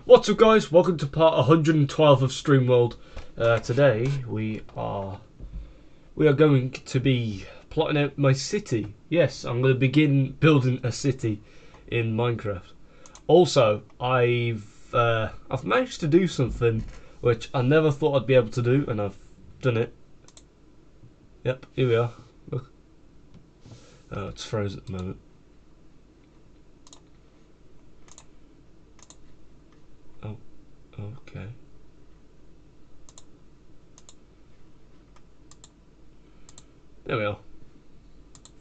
What's up, guys? Welcome to part 112 of StreamWorld. Today we are going to be plotting out my city. Yes, I'm going to begin building a city in Minecraft. Also, I've managed to do something which I never thought I'd be able to do, and I've done it. Yep, here we are. Look, it's frozen at the moment. Oh, okay. There we are.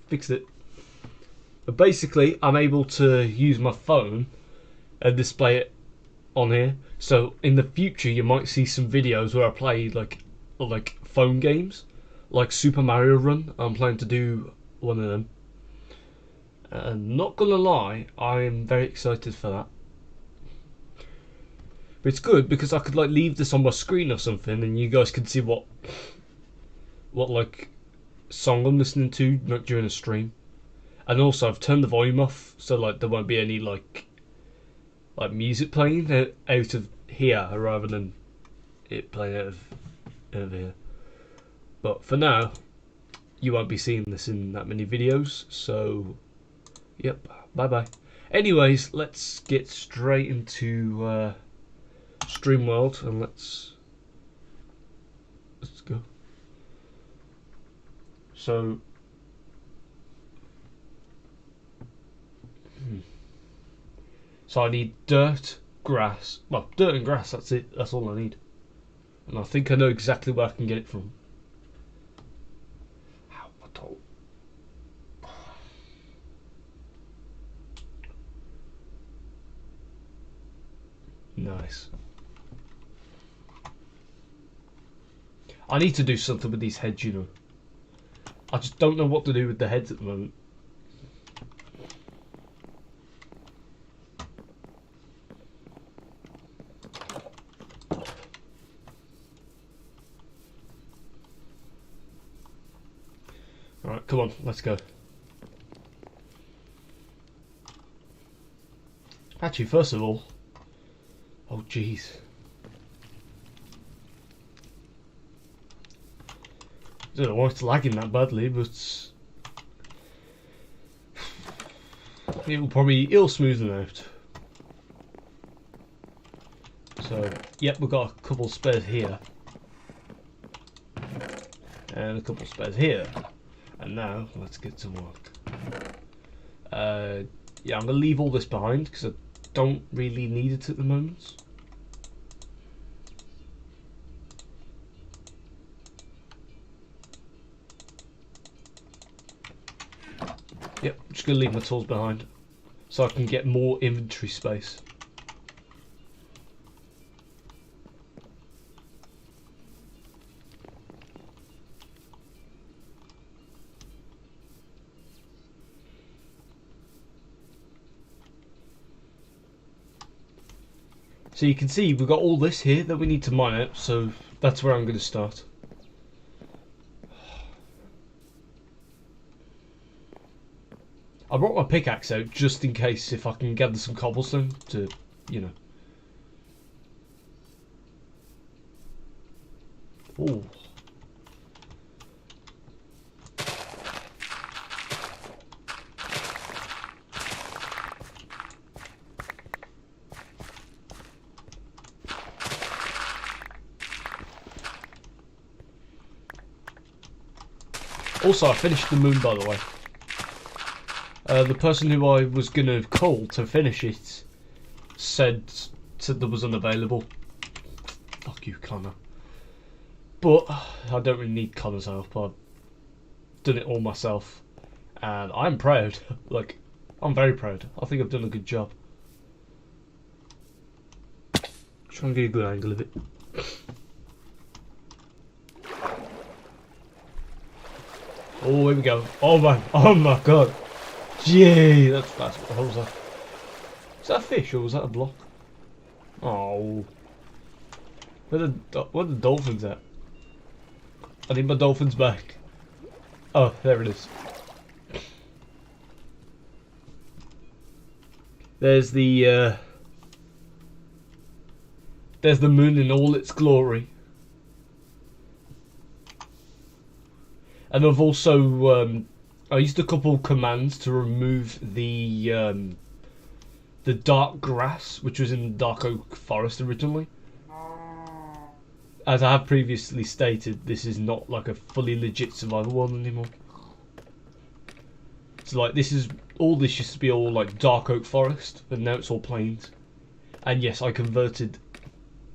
Fixed it. But basically, I'm able to use my phone and display it on here. So in the future, you might see some videos where I play like phone games, like Super Mario Run. I'm planning to do one of them. And not gonna lie, I'm very excited for that. But it's good because I could like leave this on my screen or something, and you guys can see what like song I'm listening to like during a stream. And also I've turned the volume off so like there won't be any like music playing out of here rather than it playing out of here. But for now, you won't be seeing this in that many videos, so yep, bye bye. Anyways, let's get straight into StreamWorld and let's go. So So I need dirt, grass. Well, dirt and grass, that's it. That's all I need. And I think I know exactly where I can get it from. Ow, I don't. Nice. I need to do something with these heads, you know. I just don't know what to do with the heads at the moment. Alright, come on, let's go. Actually, first of all... Oh, jeez. I don't know why it's lagging that badly, but... It'll smoothen out. So, yep, we've got a couple spares here. And a couple spares here. And now, let's get to work. Yeah, I'm going to leave all this behind because I don't really need it at the moment. Yep, I'm just going to leave my tools behind so I can get more inventory space. So you can see we've got all this here that we need to mine out, so that's where I'm going to start. I brought my pickaxe out just in case if I can gather some cobblestone to, you know. Ooh. Also, I finished the moon, by the way. The person who I was gonna call to finish it said that was unavailable. Fuck you, Connor. But I don't really need Connor's help. I've done it all myself, and I'm proud. Like, I'm very proud. I think I've done a good job. Try and get a good angle of it. Oh, here we go. Oh my god. Gee, that's what was that? Is that a fish or was that a block? Oh. Where the dolphins at? I need my dolphins back. Oh, there it is. There's the There's the moon in all its glory. And I've also I used a couple commands to remove the dark grass, which was in Dark Oak Forest originally. As I have previously stated, this is not like a fully legit survival world anymore. So like this used to be all like Dark Oak Forest, but now it's all plains. And yes, I converted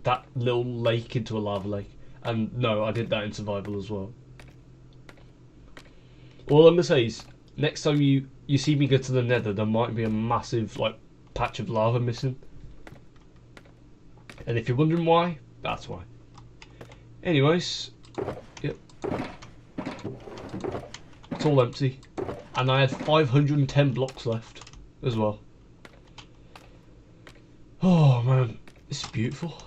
that little lake into a lava lake. And no, I did that in survival as well. All I'm gonna say is, next time you see me go to the Nether, there might be a massive like patch of lava missing. And if you're wondering why, that's why. Anyways, yep. It's all empty. And I had 510 blocks left as well. Oh man, this is beautiful.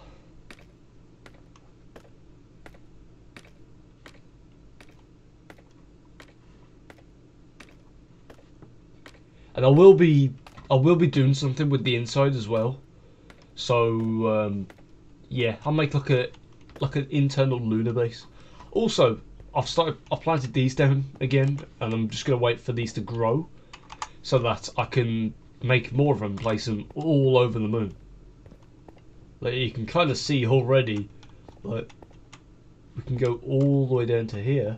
And I will be doing something with the inside as well. So yeah, I'll make like an internal lunar base. Also, I've planted these down again, and I'm just gonna wait for these to grow, so that I can make more of them, place them all over the moon. Like you can kind of see already, like we can go all the way down to here.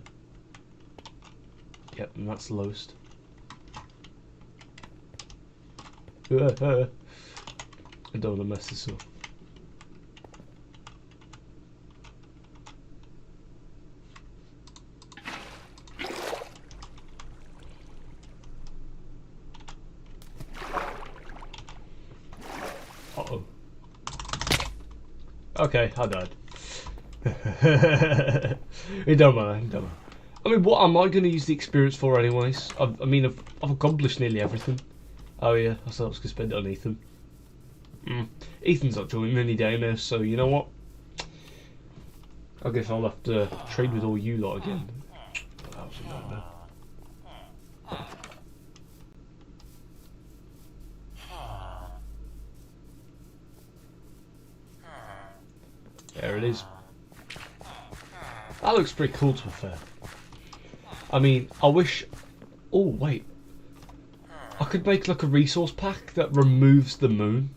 Yep, and that's the lowest. I don't want to mess this up. Uh-oh. Okay, I died. It don't matter. I mean, what am I going to use the experience for anyways? I've accomplished nearly everything. Oh yeah, I thought I was going to spend it on Ethan. Ethan's not joining any day now, so you know what? I guess I'll have to trade with all you lot again. That was a nightmare. There it is. That looks pretty cool, to be fair. I mean, I wish... Oh, wait. I could make like a resource pack that removes the moon.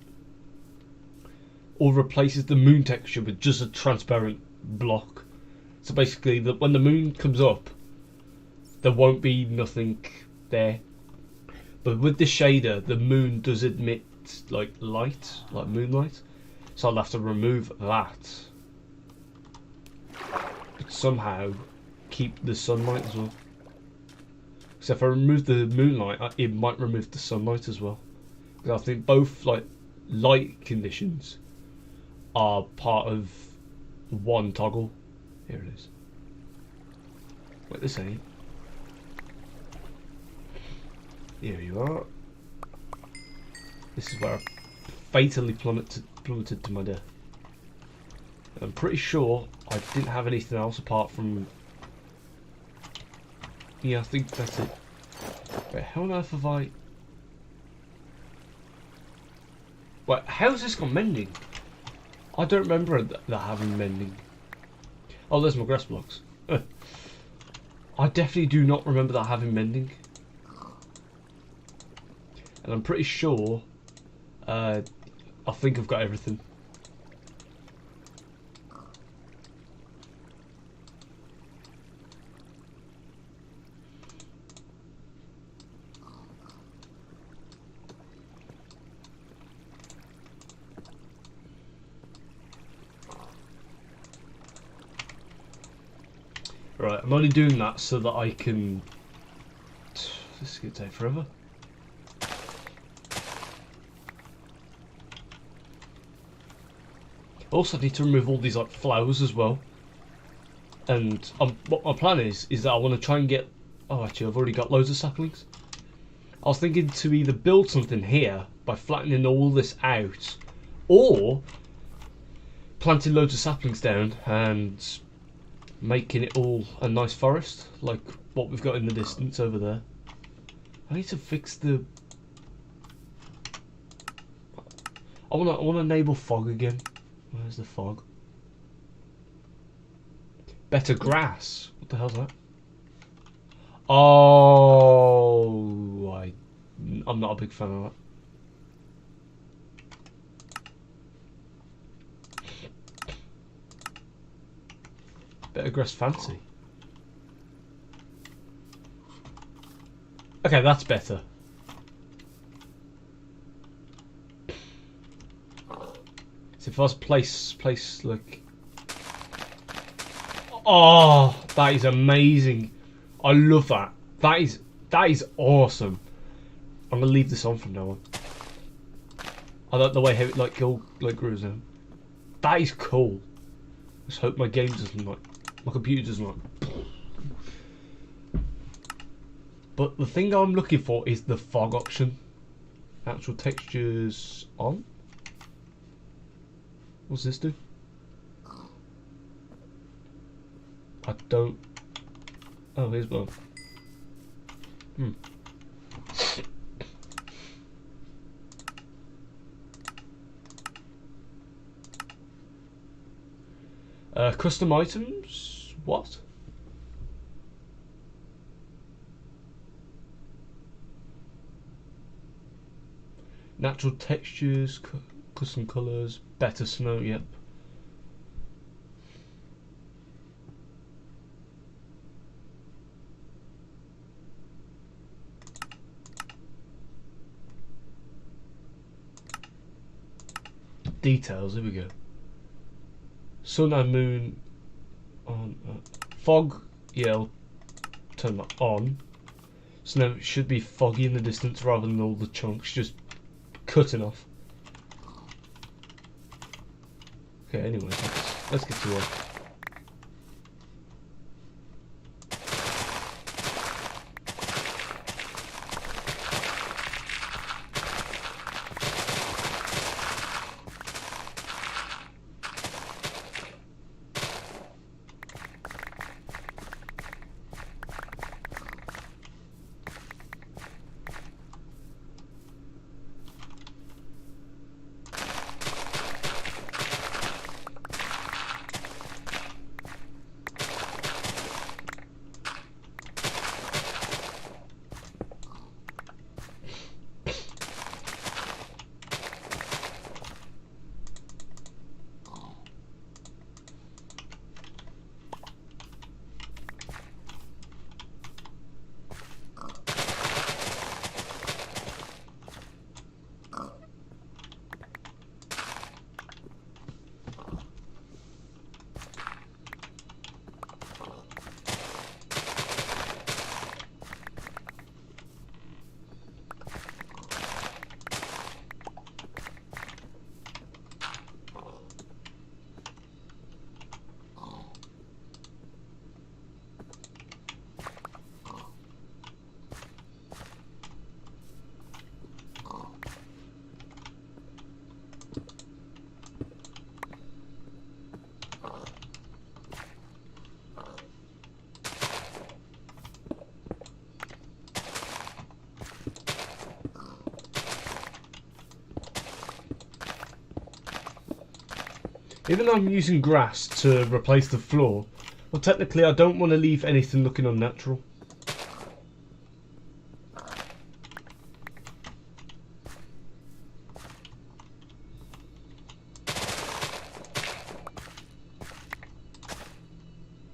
Or replaces the moon texture with just a transparent block. So basically, when the moon comes up, there won't be nothing there. But with the shader, the moon does emit like light, like moonlight. So I'll have to remove that. But somehow keep the sunlight as well. So if I remove the moonlight, it might remove the sunlight as well. Because I think both like light conditions are part of one toggle. Here it is. Wait, this ain't. Here you are. This is where I fatally plummeted to my death. I'm pretty sure I didn't have anything else apart from... Yeah, I think that's it. Wait, how on earth have I... Wait, how's this got mending? I don't remember that having mending. Oh, there's my grass blocks. I definitely do not remember that having mending. And I'm pretty sure... I think I've got everything. Right, I'm only doing that so that I can... This is going to take forever. Also, I need to remove all these like flowers as well. And what my plan is that I want to try and get... Oh, actually, I've already got loads of saplings. I was thinking to either build something here by flattening all this out, or planting loads of saplings down and making it all a nice forest, like what we've got in the distance over there. I need to fix the... I want to enable fog again. Where's the fog? Better grass. What the hell's that? Oh, I'm not a big fan of that. Better grass fancy. Okay, that's better. So if I was place like, oh, that is amazing. I love that. That is awesome. I'm gonna leave this on from now on. I like the way how it like grows now. That is cool. Let's hope my game doesn't like, my computer doesn't like. But the thing I'm looking for is the fog option. Actual textures on. What's this do? I don't. Oh, here's one. Custom items? What? Natural textures, custom colours, better snow, yep. Details, here we go. Sun and moon on. Fog, yeah, I'll turn that on. Snow should be foggy in the distance rather than all the chunks just cutting off. Okay, anyway, let's get to work. Even though I'm using grass to replace the floor, well, technically I don't want to leave anything looking unnatural.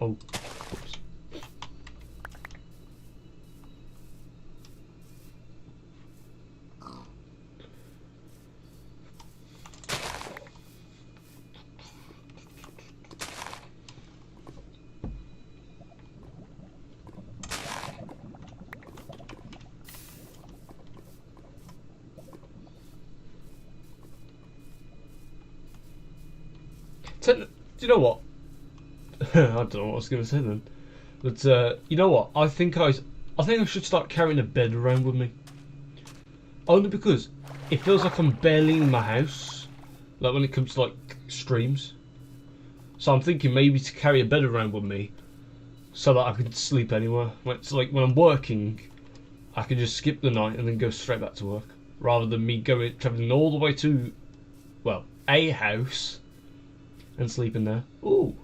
Oh, oops. Do you know what? I don't know what I was going to say then. But you know what? I think I should start carrying a bed around with me. Only because it feels like I'm barely in my house. Like when it comes to like streams. So I'm thinking maybe to carry a bed around with me, so that I can sleep anywhere. It's like when I'm working, I can just skip the night and then go straight back to work, rather than me traveling all the way to, well, a house and sleep in there. Ooh.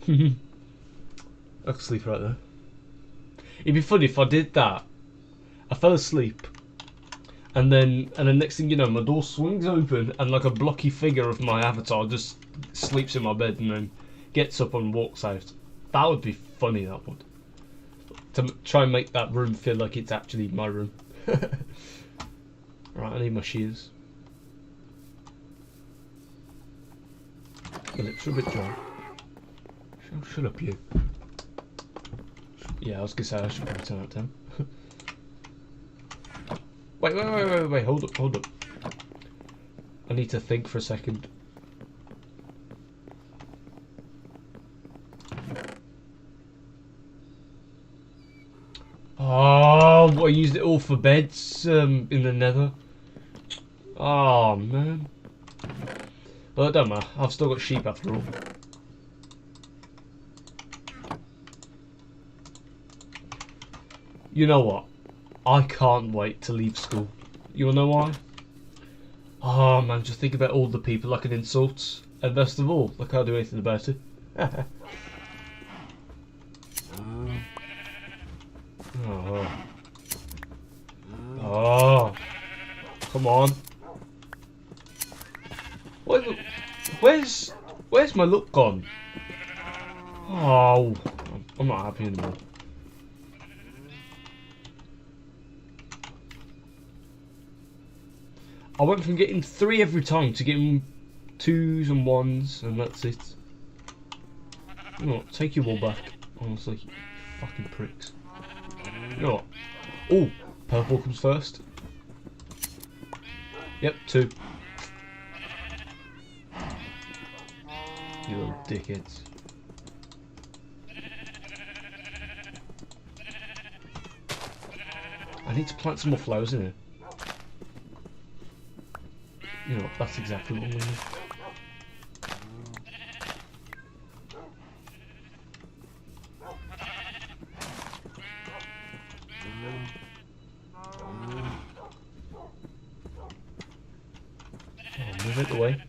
I could sleep right there. It'd be funny if I did that. I fell asleep, and then next thing you know, my door swings open, and like a blocky figure of my avatar just sleeps in my bed, and then gets up and walks out. That would be funny. That would. To try and make that room feel like it's actually my room. Right, I need my shears. My lips are a bit dry. Shut up, you. Yeah, I was gonna say I should probably turn that down. Wait, hold up. I need to think for a second. Oh, I used it all for beds in the nether. Oh, man. Well, it don't matter. I've still got sheep after all. You know what? I can't wait to leave school. You wanna know why? Oh man, just think about all the people I can insult. And best of all, I can't do anything about it. Oh. Oh. Come on. Where's my look gone? Oh, I'm not happy anymore. I went from getting 3 every time to getting 2s and 1s, and that's it. You know what? Take your wall back. Honestly, you fucking pricks. You know what? Oh, purple comes first. Yep, 2. You little dickheads. I need to plant some more flowers in here. You know, that's exactly what I'm going to do. Oh, move it away.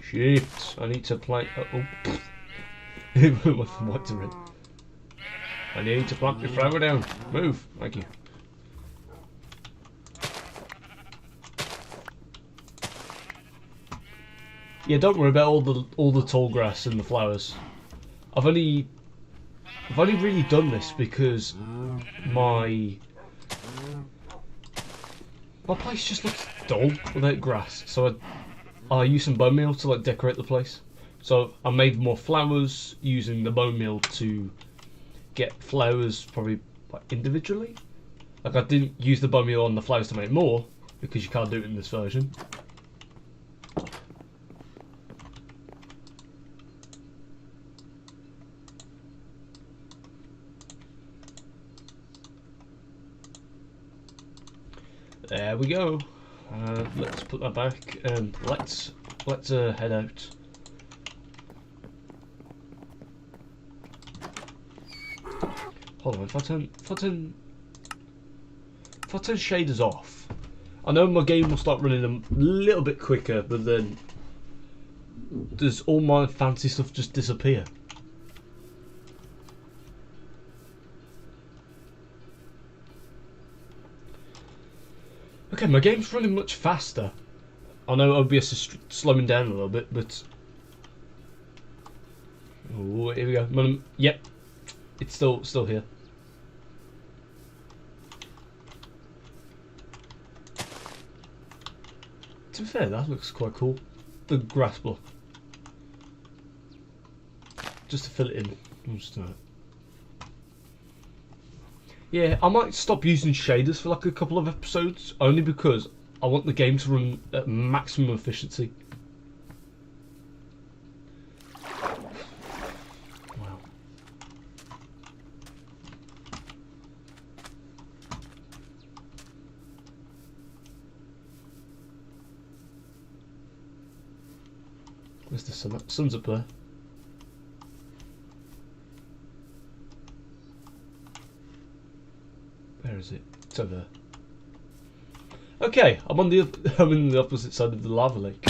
Shit, I need to plant. Oh, what to read? I need to plant my flower down. Move, thank you. Yeah, don't worry about all the tall grass and the flowers. I've only really done this because my place just looks dull without grass. So I use some bone meal to like decorate the place. So I made more flowers using the bone meal to get flowers probably like, individually. Like I didn't use the bone meal on the flowers to make more because you can't do it in this version. There we go. Let's put that back and let's head out. Hold on, if I turn shaders off, I know my game will start running a little bit quicker, but then does all my fancy stuff just disappear? Okay, my game's running much faster. I know OBS is slowing down a little bit, but... Oh, here we go. Yep, it's still here. To be fair, that looks quite cool. The grass block. Just to fill it in. I'll just do it. Yeah, I might stop using shaders for like a couple of episodes, only because I want the game to run at maximum efficiency. Wow. Where's the sun? Sun's up there. Where is it? It's over there. Okay, I'm in the opposite side of the lava lake.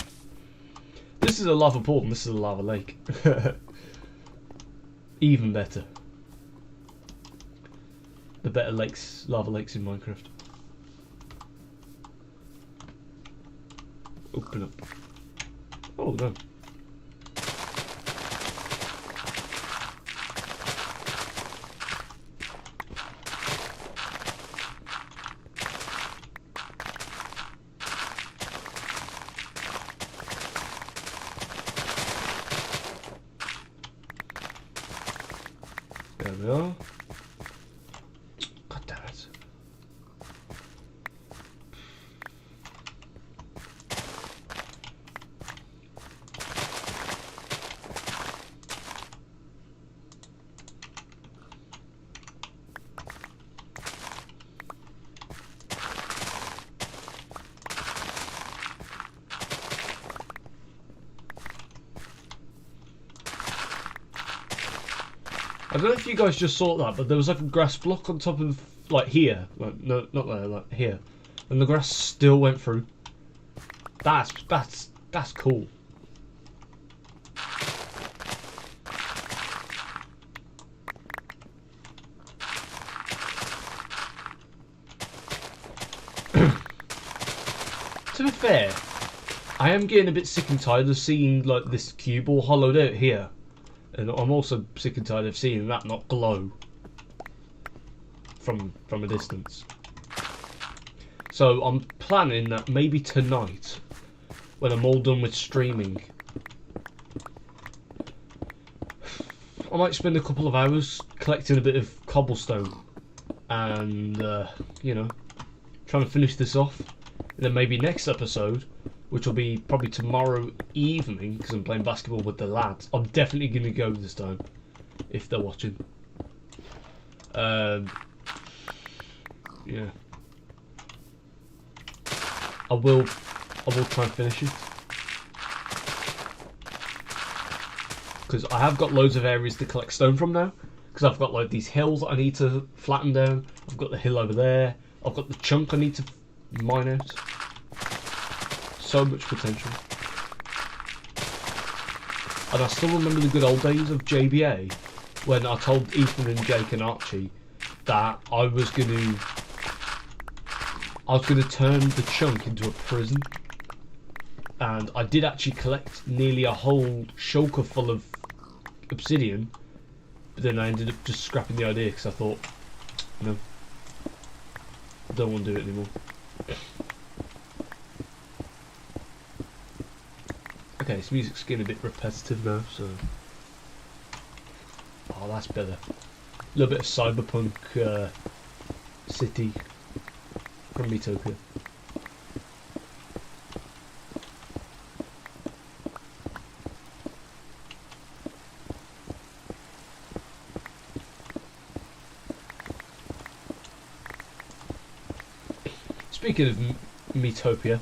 This is a lava pool and this is a lava lake. Even better. The better lava lakes in Minecraft. Open up. Oh no. There we are. God damn it. I don't know if you guys just saw that, but there was like a grass block on top of, like, here. Like, no, not there, like here. And the grass still went through. That's cool. To be fair, I am getting a bit sick and tired of seeing, like, this cube all hollowed out here. And I'm also sick and tired of seeing that not glow from a distance. So I'm planning that maybe tonight, when I'm all done with streaming, I might spend a couple of hours collecting a bit of cobblestone and, you know, trying to finish this off. And then maybe next episode, which will be probably tomorrow evening, because I'm playing basketball with the lads. I'm definitely going to go this time, if they're watching. Yeah. I will try and finish it. Because I have got loads of areas to collect stone from now. Because I've got like these hills that I need to flatten down. I've got the hill over there. I've got the chunk I need to mine out. So much potential. And I still remember the good old days of JBA when I told Ethan and Jake and Archie that I was gonna turn the chunk into a prison. And I did actually collect nearly a whole shulker full of obsidian, but then I ended up just scrapping the idea because I thought, no, I don't want to do it anymore. Okay, this music's getting a bit repetitive now, so... Oh, that's better. A little bit of cyberpunk city from Miitopia. Speaking of Miitopia,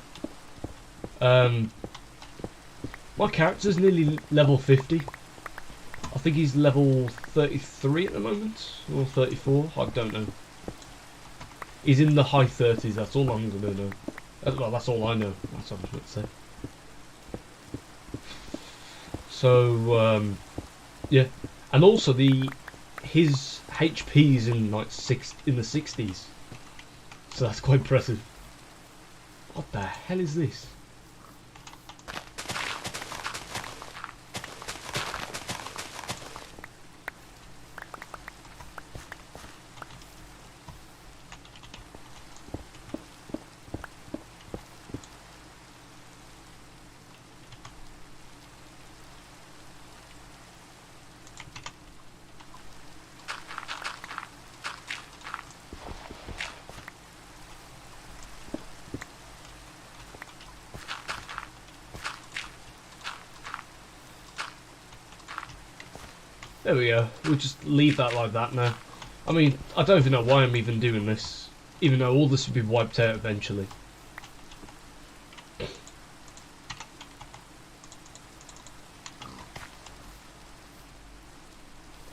my character's nearly level 50. I think he's level 33 at the moment, or 34, I don't know. He's in the high 30s, that's all I'm going to know. Well, that's all I know, that's what I was going to say. So, yeah. And also, his HP's in, like, in the 60s. So that's quite impressive. What the hell is this? There we go. We'll just leave that like that now. I mean, I don't even know why I'm even doing this, even though all this will be wiped out eventually.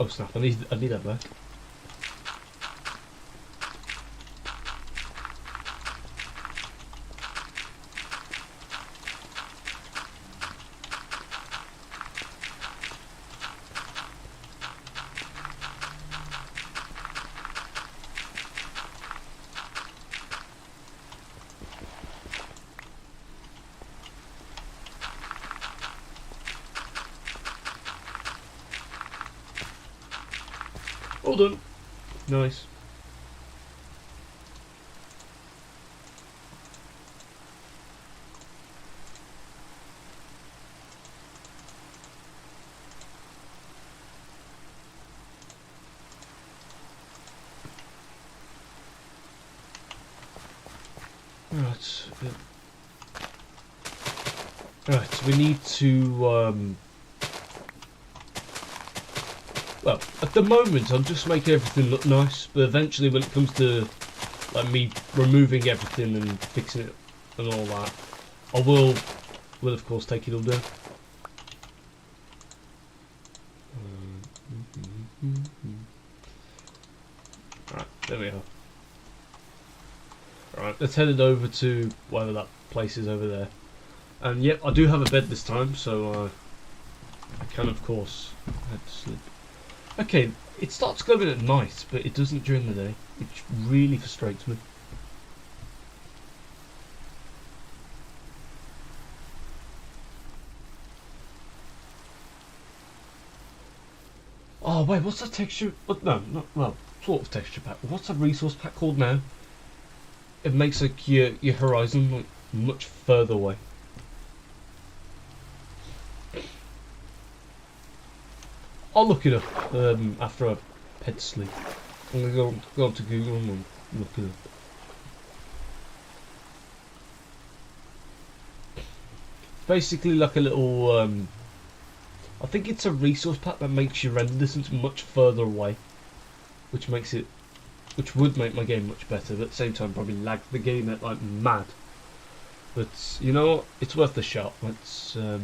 Oh snap! I need that back. All done. Nice. Right. Right. So we need to. Well, at the moment, I'm just making everything look nice, but eventually, when it comes to like me removing everything and fixing it and all that, I will of course take it all down. Right, there we are. Right, let's head it over to whatever that place is over there. And yep, I do have a bed this time, so I can of course head to sleep. Okay, it starts glowing at night, but it doesn't during the day, which really frustrates me. Oh wait, what's that texture? No, not well, sort of texture pack. What's that resource pack called now? It makes like your horizon like much further away. I'll look it up after I head to sleep. I'm gonna go onto Google and look it up. Basically, like a little. I think it's a resource pack that makes your render distance much further away, which would make my game much better, but at the same time probably lag the game at like mad. But you know what? It's worth the shot. Let's. There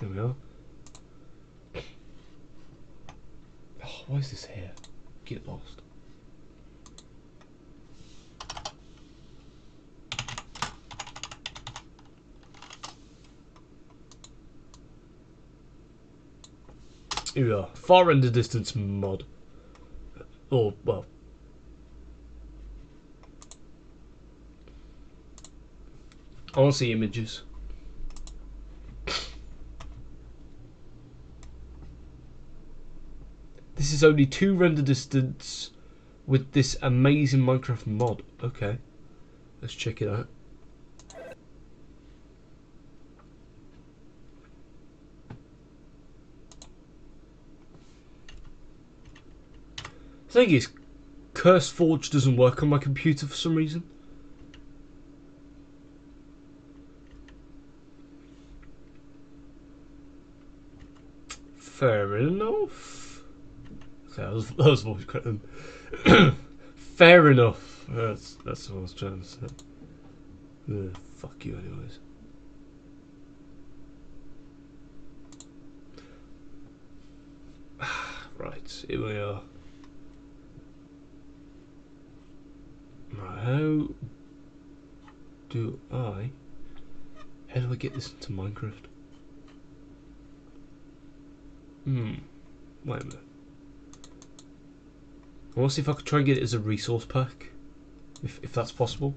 we are. Oh, why is this here? Get lost. Here we are. Far render distance mod. Or, well. I want to see images. This is only 2 render distance with this amazing Minecraft mod. Okay. Let's check it out. The thing is, CurseForge doesn't work on my computer for some reason. Fair enough. Okay, that was voice crack. Fair enough. That's what I was trying to say. Fuck you, anyways. Right, here we are. Right, how do I get this into Minecraft? Wait a minute. I want to see if I could try and get it as a resource pack, if that's possible.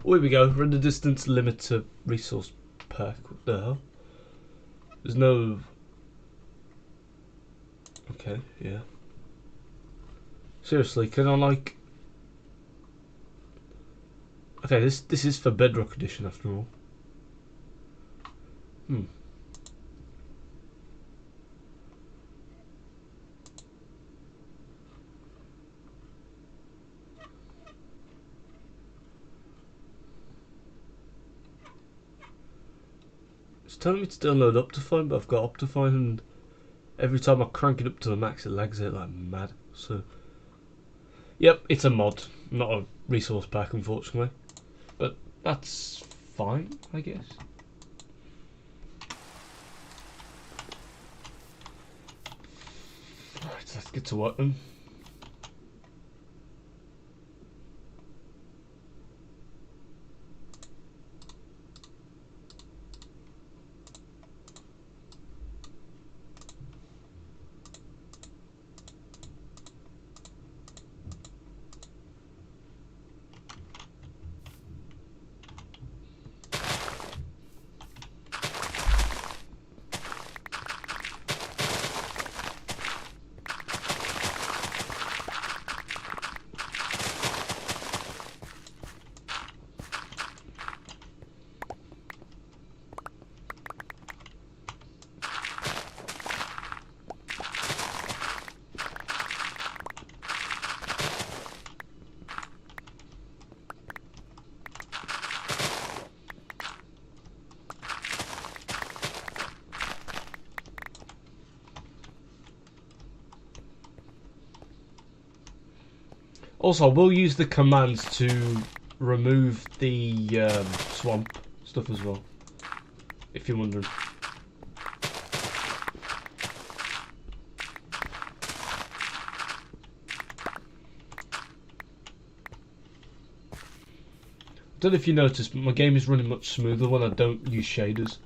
Oh, here we go. Render distance limit to resource pack. What the hell? There's no. Okay, yeah. Seriously, can I like? Okay, this is for Bedrock Edition after all. It's telling me to download Optifine, but I've got Optifine and Every time I crank it up to the max, it lags it like mad. So, yep, it's a mod, not a resource pack, unfortunately. But that's fine, I guess. Right, let's get to work then. Also, we'll use the commands to remove the swamp stuff as well, if you're wondering. I don't know if you noticed, but my game is running much smoother when I don't use shaders.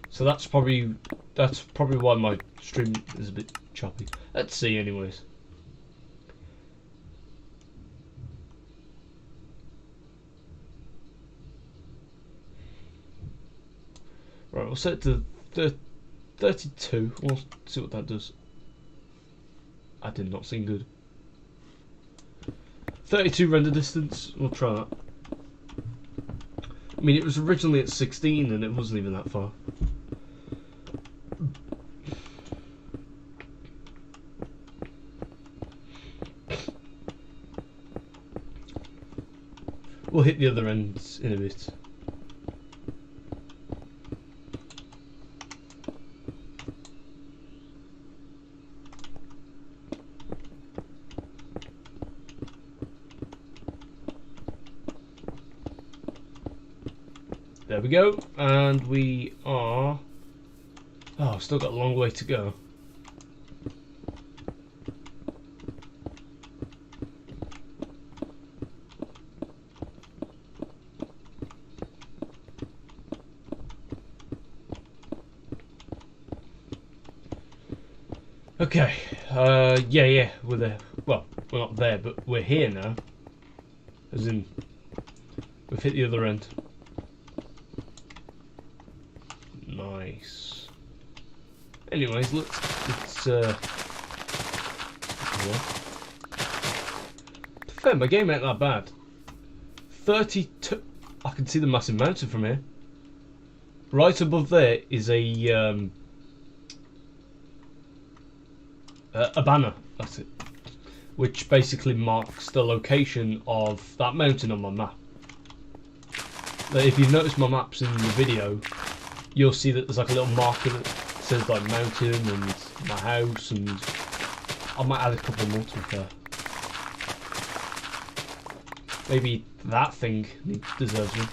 So that's probably why my stream is a bit choppy. Let's see, anyways. Right, we'll set it to 32. We'll see what that does. I did not seem good. 32 render distance. We'll try that. I mean, it was originally at 16 and it wasn't even that far. We'll hit the other ends in a bit. There we go, and we are... Oh, still got a long way to go. Okay, yeah, we're there. Well, we're not there, but we're here now. As in, we've hit the other end. Nice. Anyways, look, it's yeah. Fair, my game ain't that bad. 32. I can see the massive mountain from here. Right above there is a banner. That's it. Which basically marks the location of that mountain on my map. If you've noticed my maps in the video, you'll see that there's like a little marker that says like mountain and my house, and I might add a couple more to be fair. Maybe that thing deserves me.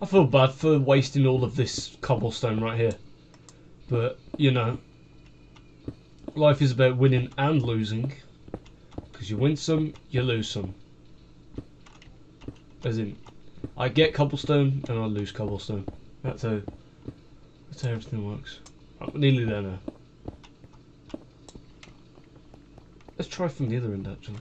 I feel bad for wasting all of this cobblestone right here. But, you know, life is about winning and losing. Because you win some, you lose some. As in, I get cobblestone and I lose cobblestone. That's how everything works. I'm nearly there now. Let's try from the other end actually.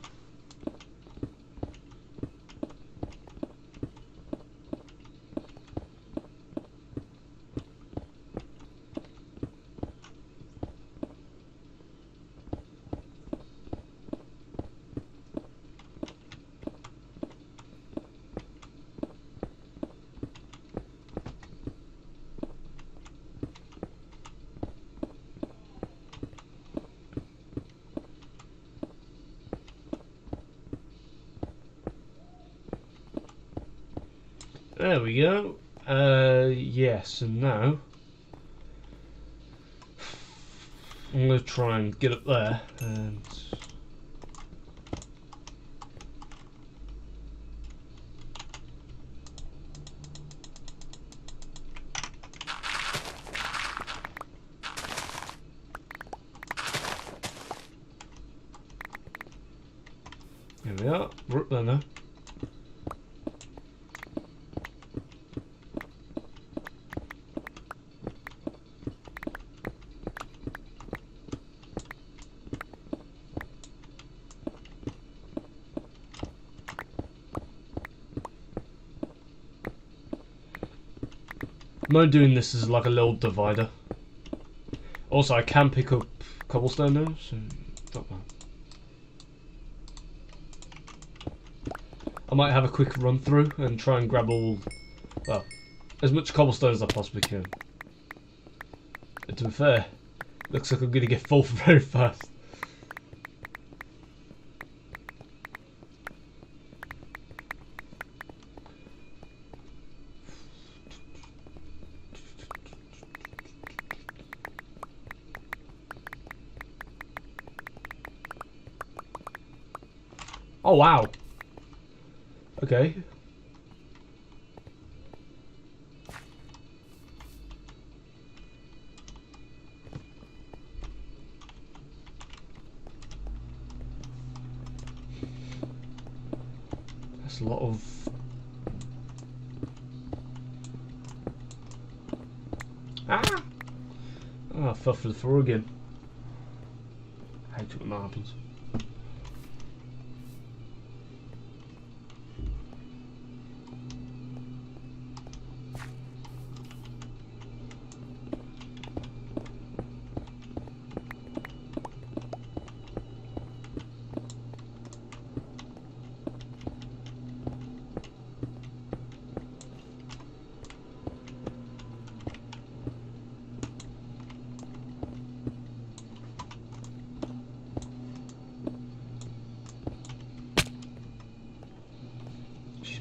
There we go. Yes, and now I'm going to try and get up there and there we are. We're up there now. I'm doing this as like a little divider. Also, I can pick up cobblestone now, so not bad. I might have a quick run through and try and grab all, well, as much cobblestone as I possibly can. But to be fair, looks like I'm going to get full very fast. Oh wow. Okay. That's a lot of oh, I fell through the floor again. I hate it when that happens.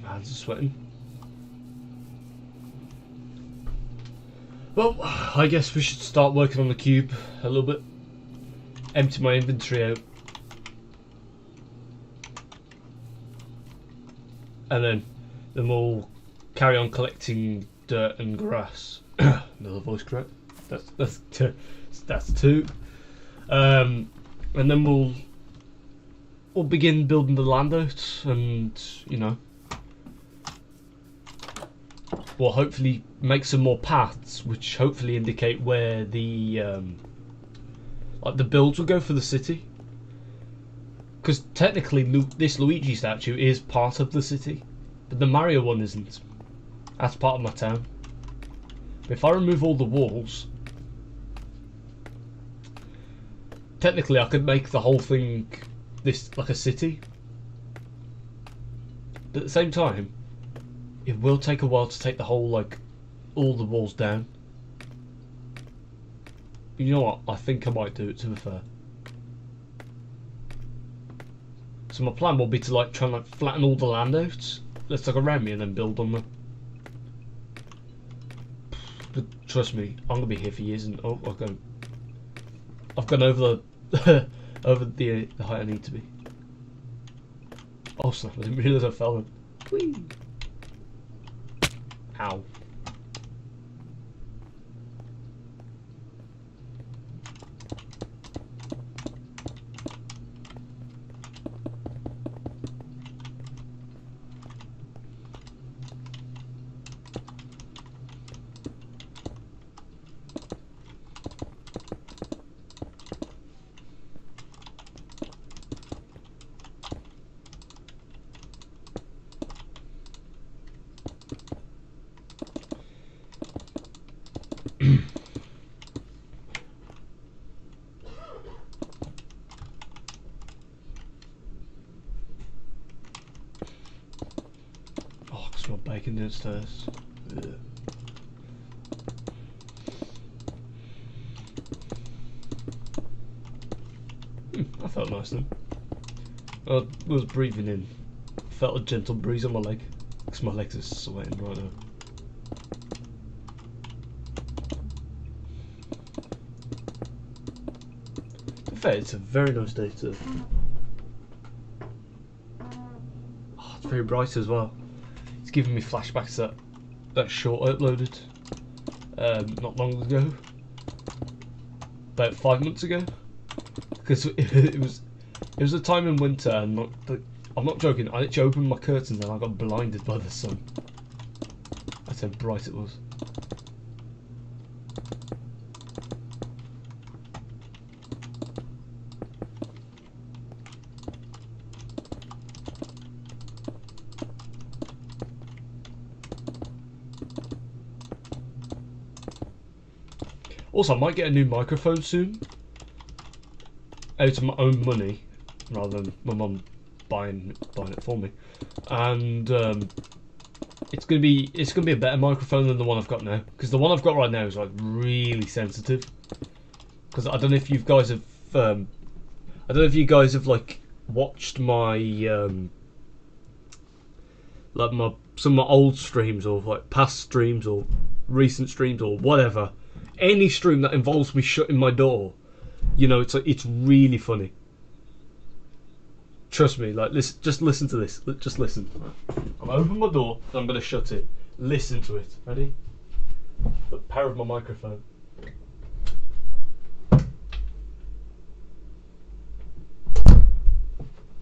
My hands are sweating. Well, I guess we should start working on the cube a little bit. Empty my inventory out. And then we'll carry on collecting dirt and grass. Another voice crack. That's two. And then we'll begin building the land out, and you know, we'll hopefully make some more paths, which hopefully indicate where the like the builds will go for the city. Because technically, this Luigi statue is part of the city, but the Mario one isn't. That's part of my town. But if I remove all the walls, technically I could make the whole thing this like a city. But at the same time, it will take a while to take the whole, like, all the walls down. But you know what? I think I might do it, to be fair. So my plan will be to, like, try and, like, flatten all the land out. Let's like around me and then build on them. But trust me, I'm gonna be here for years, and oh, I've gone over the over the height I need to be. Oh snap! I didn't realise I fell in. Whee! Ow. Oh, I smell bacon downstairs. Ugh. That felt nice then. I was breathing in. Felt a gentle breeze on my leg. Because my legs are sweating right now. In fact, it's a very nice day too. Oh, it's very bright as well. It's giving me flashbacks to that short I uploaded not long ago. About 5 months ago. Because it was a time in winter, and I'm not joking. I actually opened my curtains and I got blinded by the sun. That's how bright it was. Also, I might get a new microphone soon. Out of my own money, rather than my mum buying it for me, and it's gonna be a better microphone than the one I've got now, because the one I've got right now is like really sensitive. Because I don't know if you guys have like watched my like some of my old streams, or like past streams, or recent streams, or whatever. Any stream that involves me shutting my door. You know, it's really funny. Trust me, like just listen to this. Just listen. I'm gonna open my door, and I'm gonna shut it. Listen to it. Ready? The power of my microphone.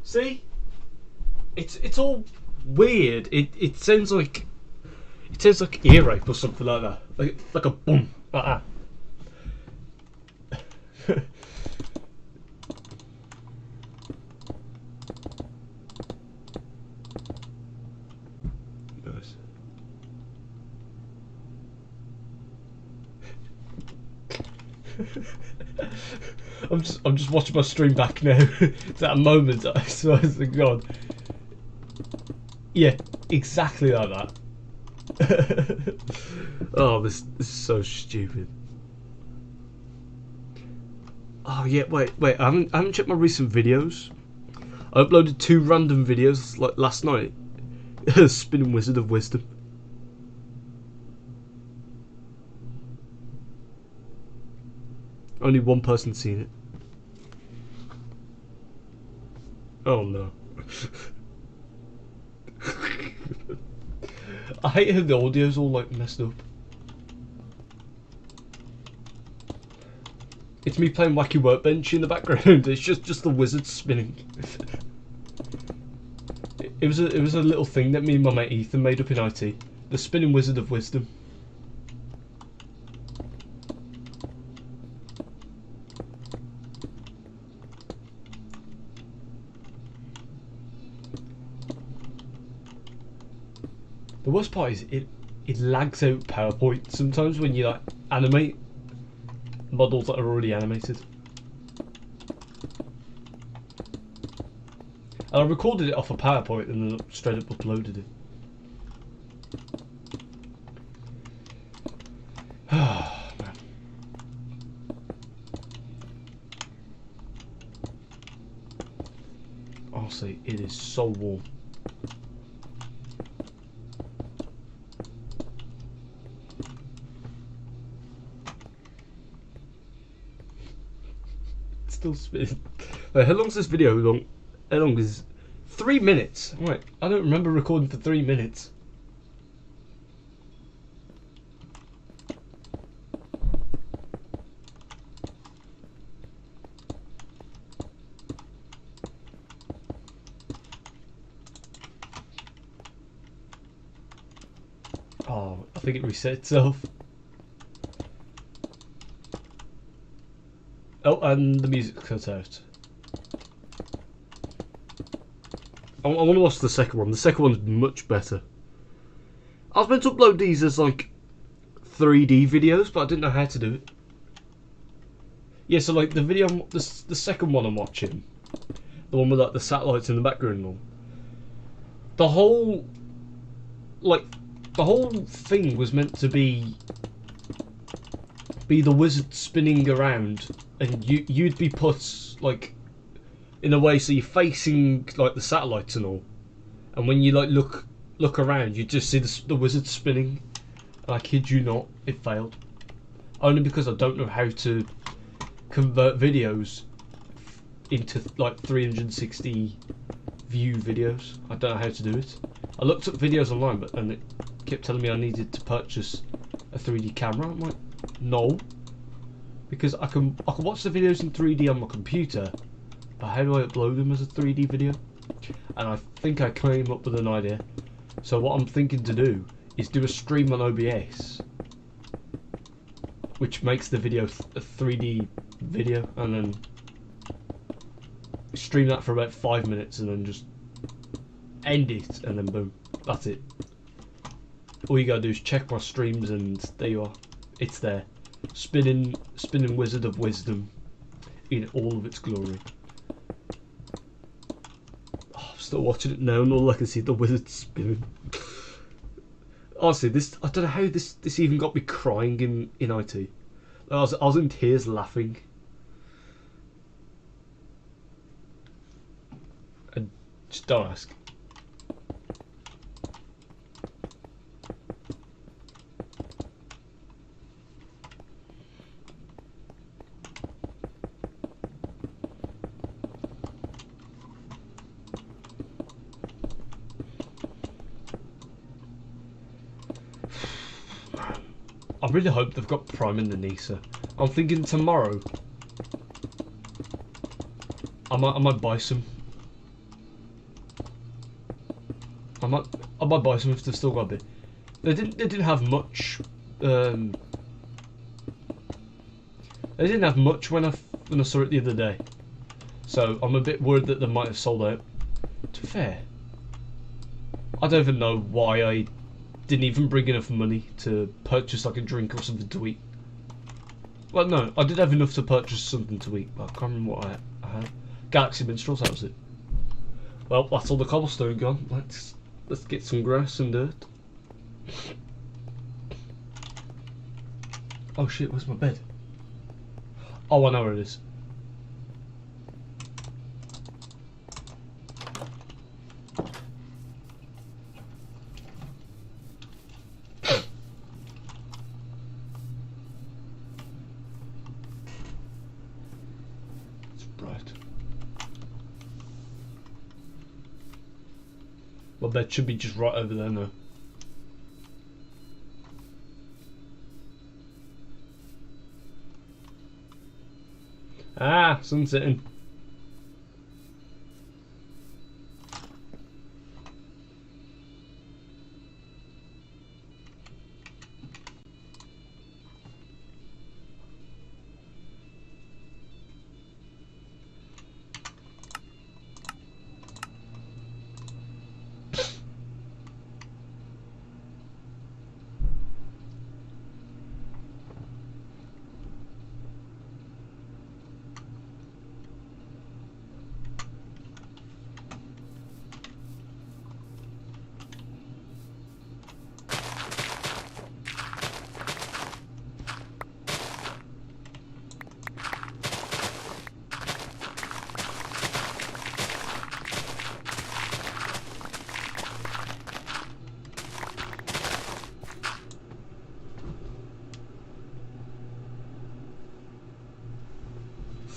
See? It's all weird. It sounds like ear rape or something like that. Like a boom. Like that. Nice. I'm just watching my stream back now. It's that moment, I swear to God. Yeah, exactly like that. Oh, this is so stupid. Oh yeah, wait. I haven't checked my recent videos. I uploaded 2 random videos like last night. Spinning Wizard of Wisdom. Only one person's seen it. Oh no. I hate how the audio's all like messed up. It's me playing Wacky Workbench in the background. It's just the wizard spinning. It was a little thing that me and my mate Ethan made up in IT. The Spinning Wizard of Wisdom. The worst part is it lags out PowerPoint sometimes when you like animate models that are already animated. And I recorded it off a PowerPoint and then straight up uploaded it. Oh, man. Honestly, it is so warm. It's still spinning. Wait, how long's this video long? How long is 3 minutes? Right, I don't remember recording for 3 minutes. I think it reset itself. Oh, and the music cut out. I want to watch the second one. The second one's much better. I was meant to upload these as like 3D videos, but I didn't know how to do it. Yeah, so like the video, the second one I'm watching, the one with like the satellites in the background and all. The whole thing was meant to be the wizard spinning around, and you'd be put like in a way so you're facing like the satellites and all, and when you like look around, you just see the wizard spinning. And I kid you not, it failed. Only because I don't know how to convert videos into like 360 view videos. I don't know how to do it. I looked up videos online, and it kept telling me I needed to purchase a 3D camera. I'm like, no, because I can watch the videos in 3D on my computer, but how do I upload them as a 3D video? And I think I came up with an idea. So what I'm thinking to do is do a stream on OBS, which makes the video a 3D video, and then stream that for about 5 minutes, and then just end it, and then boom, that's it. All you gotta do is check my streams, and there you are. It's there, spinning Wizard of Wisdom in all of its glory. Oh, I'm still watching it now, and all I can see is the wizard spinning. Honestly, I don't know how this even got me crying in IT. I was in tears laughing. And just don't ask. I really hope they've got Prime in the Nisa. I'm thinking tomorrow I might buy some. I might buy some if they've still got a bit. They didn't have much. They didn't have much when I saw it the other day. So I'm a bit worried that they might have sold out. To be fair, I don't even know why I didn't even bring enough money to purchase like a drink or something to eat. Well, no, I did have enough to purchase something to eat, but I can't remember what I had. Galaxy Minstrels, that was it. Well, that's all the cobblestone gone. Let's get some grass and dirt. Oh shit, where's my bed? Oh, I know where it is. My bed should be just right over there now. Ah, sun's setting.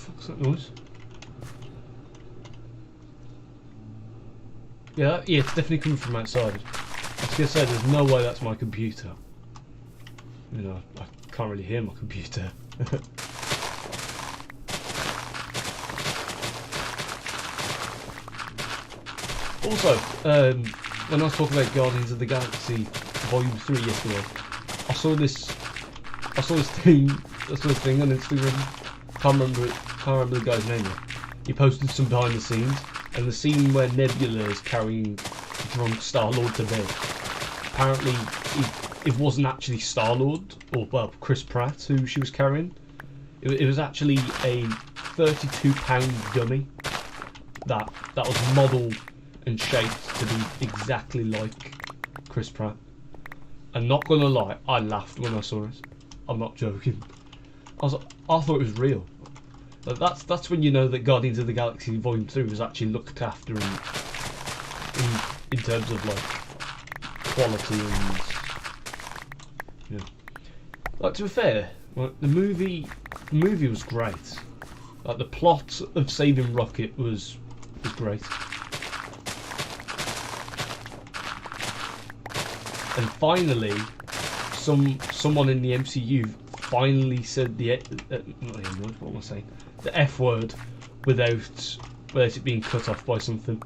What's that noise? Yeah, it's definitely coming from outside. I was gonna say, there's no way that's my computer. You know, I can't really hear my computer. Also, when I was talking about Guardians of the Galaxy Volume 3 yesterday, I saw this thing on Instagram. Can't remember the guy's name. He posted some behind the scenes, and the scene where Nebula is carrying drunk Star-Lord to bed. Apparently, it wasn't actually Star-Lord, or well, Chris Pratt who she was carrying. It was actually a 32-pound dummy that was modelled and shaped to be exactly like Chris Pratt. And not gonna lie, I laughed when I saw it. I'm not joking. I thought it was real. Like that's when you know that Guardians of the Galaxy Volume 3 was actually looked after in terms of like quality and, you know. Like, to be fair, like, the movie was great. Like, the plot of saving Rocket was great. And finally, someone in the MCU finally said the what am I saying? The F word without it being cut off by something.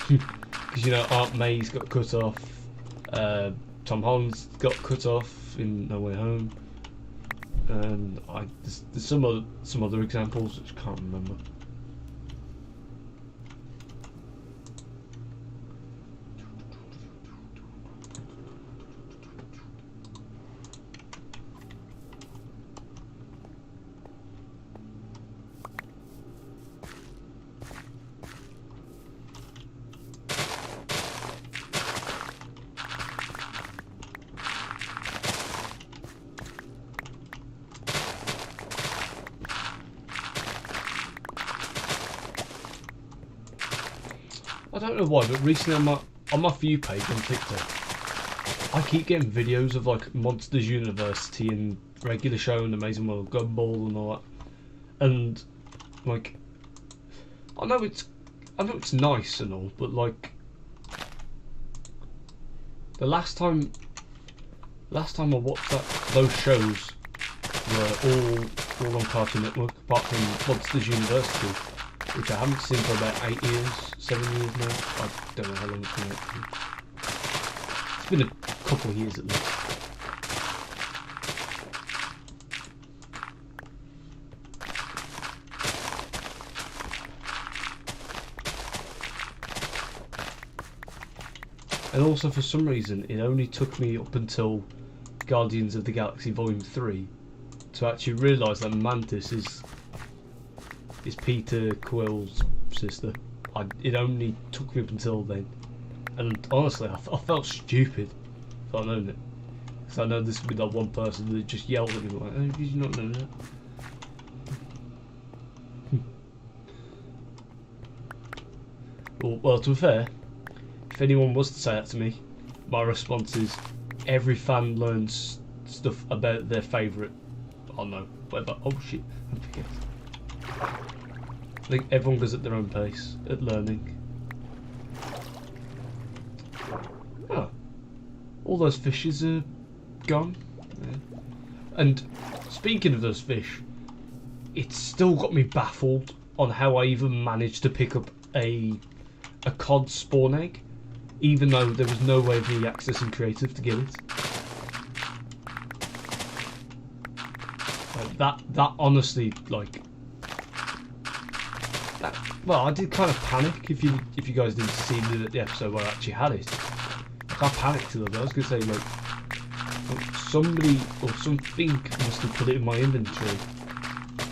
Because you know, Aunt May's got cut off. Tom Holland's got cut off in No Way Home, and there's some other examples which I can't remember. I don't know why, but recently on my view page on TikTok, I keep getting videos of like Monsters University and Regular Show and Amazing World Gumball and all that, and like I know it's nice and all, but like the last time I watched those shows were all on Cartoon Network, apart from Monsters University, which I haven't seen for about 8 years, 7 years now. I don't know how long it's been actually. It's been a couple of years at least. And also, for some reason, it only took me up until Guardians of the Galaxy Volume 3 to actually realise that Mantis is Peter Quill's sister. It only took me up until then, and honestly, I felt stupid for not knowing it. Because I know this would be that one person that just yelled at me like, "Oh, did you not know that?" Well, to be fair, if anyone was to say that to me, my response is, every fan learns stuff about their favourite. Oh no, whatever. Oh shit, I forget. I think everyone goes at their own pace at learning. Oh, all those fishes are gone. Yeah. And speaking of those fish, it's still got me baffled on how I even managed to pick up a cod spawn egg, even though there was no way of me accessing creative to get it. That honestly, like, that, well, I did kind of panic. If you guys didn't see the episode where I actually had it, like, I panicked a little bit. I was gonna say, like somebody or something must have put it in my inventory,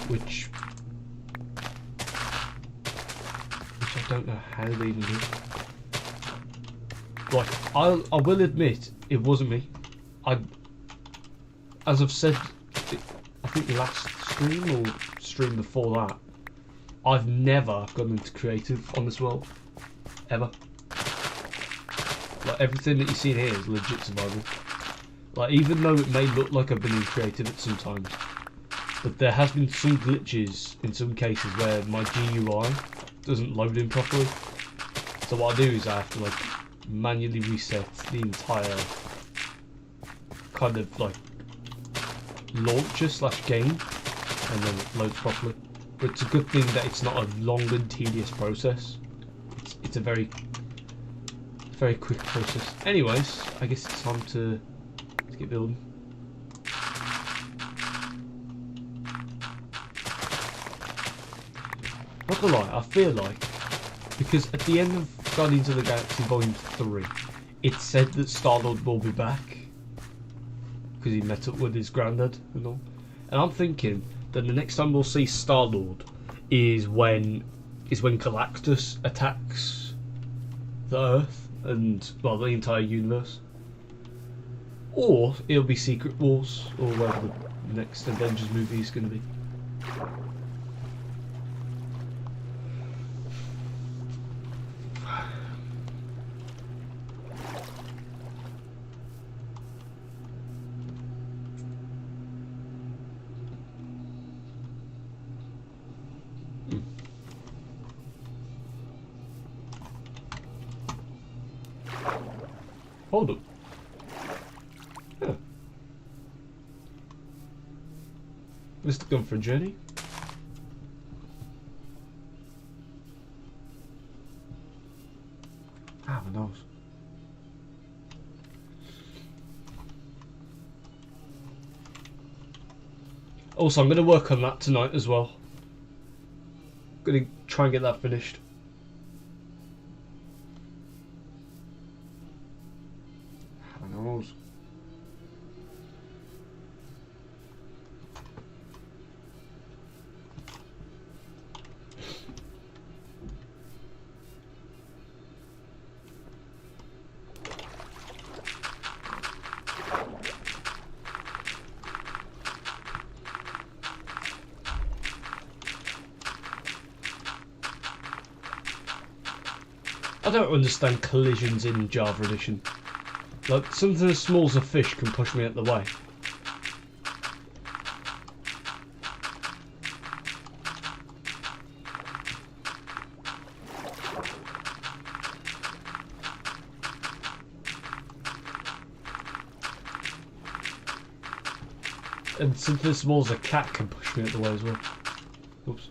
which I don't know how they even did. Like, I will admit, it wasn't me. As I've said, I think last stream or stream before that, I've never gone into creative on this world, ever. Like, everything that you see in here is legit survival. Like, even though it may look like I've been in creative at some times, but there has been some glitches in some cases where my GUI doesn't load in properly. So what I do is I have to like manually reset the entire kind of like launcher / game, and then it loads properly. But it's a good thing that it's not a long and tedious process. It's a very quick process. Anyways, I guess it's time to to get building. Not gonna lie, I feel like, because at the end of Guardians of the Galaxy Volume 3, it said that Star-Lord will be back, because he met up with his granddad and all. And I'm thinking that the next time we'll see Star-Lord is when Galactus attacks the Earth and, well, the entire universe. Or it'll be Secret Wars, or whatever the next Avengers movie is going to be. Hold up. Yeah. Mr. Gun for a journey. Ah, my nose. Also, I'm going to work on that tonight as well. Going to try and get that finished. Nose. I don't understand collisions in Java Edition. Like, something as small as a fish can push me out the way. And something as small as a cat can push me out the way as well. Oops.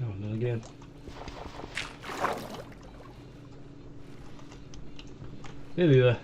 Oh, not again. Nearly there.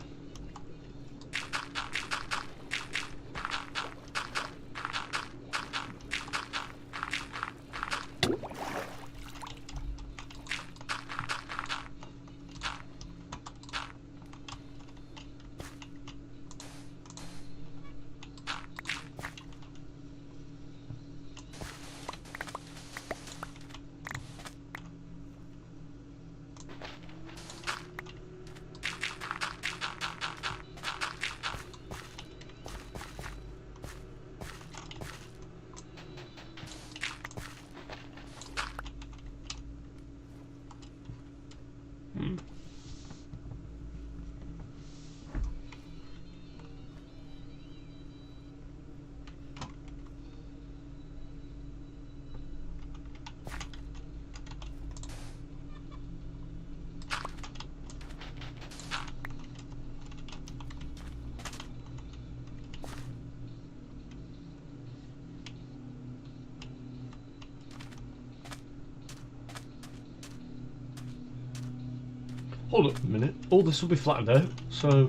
Hold up a minute. All this will be flattened out, so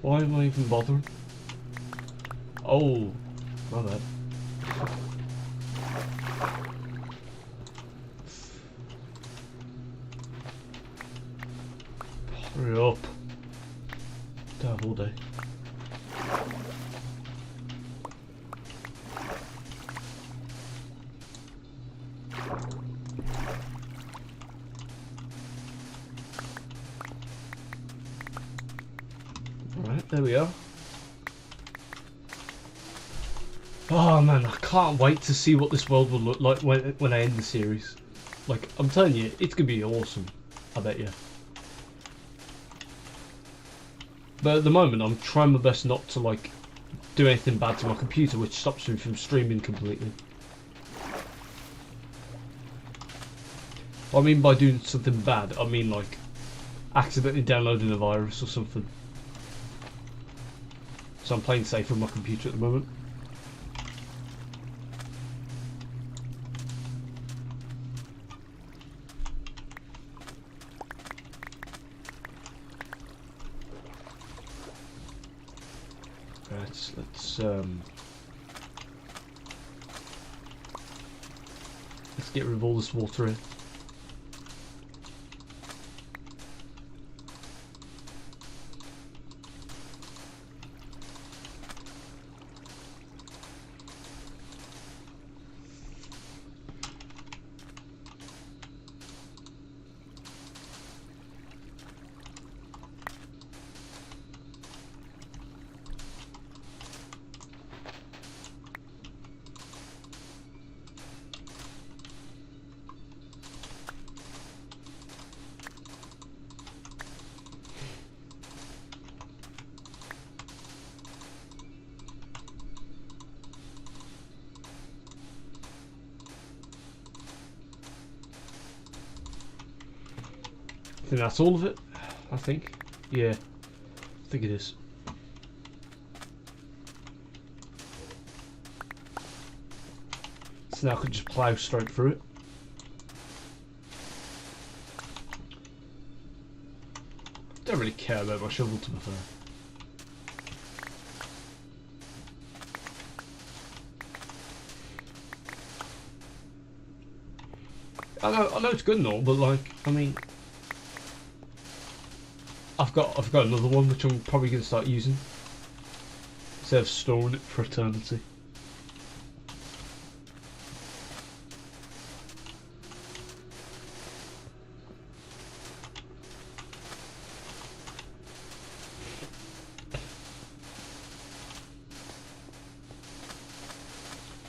why am I even bothering? Oh, my bad. Hurry up. Don't have all day. Right, there we are. Oh man, I can't wait to see what this world will look like when I end the series. Like, I'm telling you, it's gonna be awesome. I bet you. But at the moment, I'm trying my best not to like do anything bad to my computer, which stops me from streaming completely. I mean by doing something bad, I mean like accidentally downloading a virus or something. So I'm playing safe on my computer at the moment. Right, let's get rid of all this water here. I think that's all of it. I think. Yeah. I think it is. So now I could just plough straight through it. Don't really care about my shovel, to be fair. I know it's good and all, but like, I mean, I've got another one which I'm probably going to start using instead of storing it for eternity.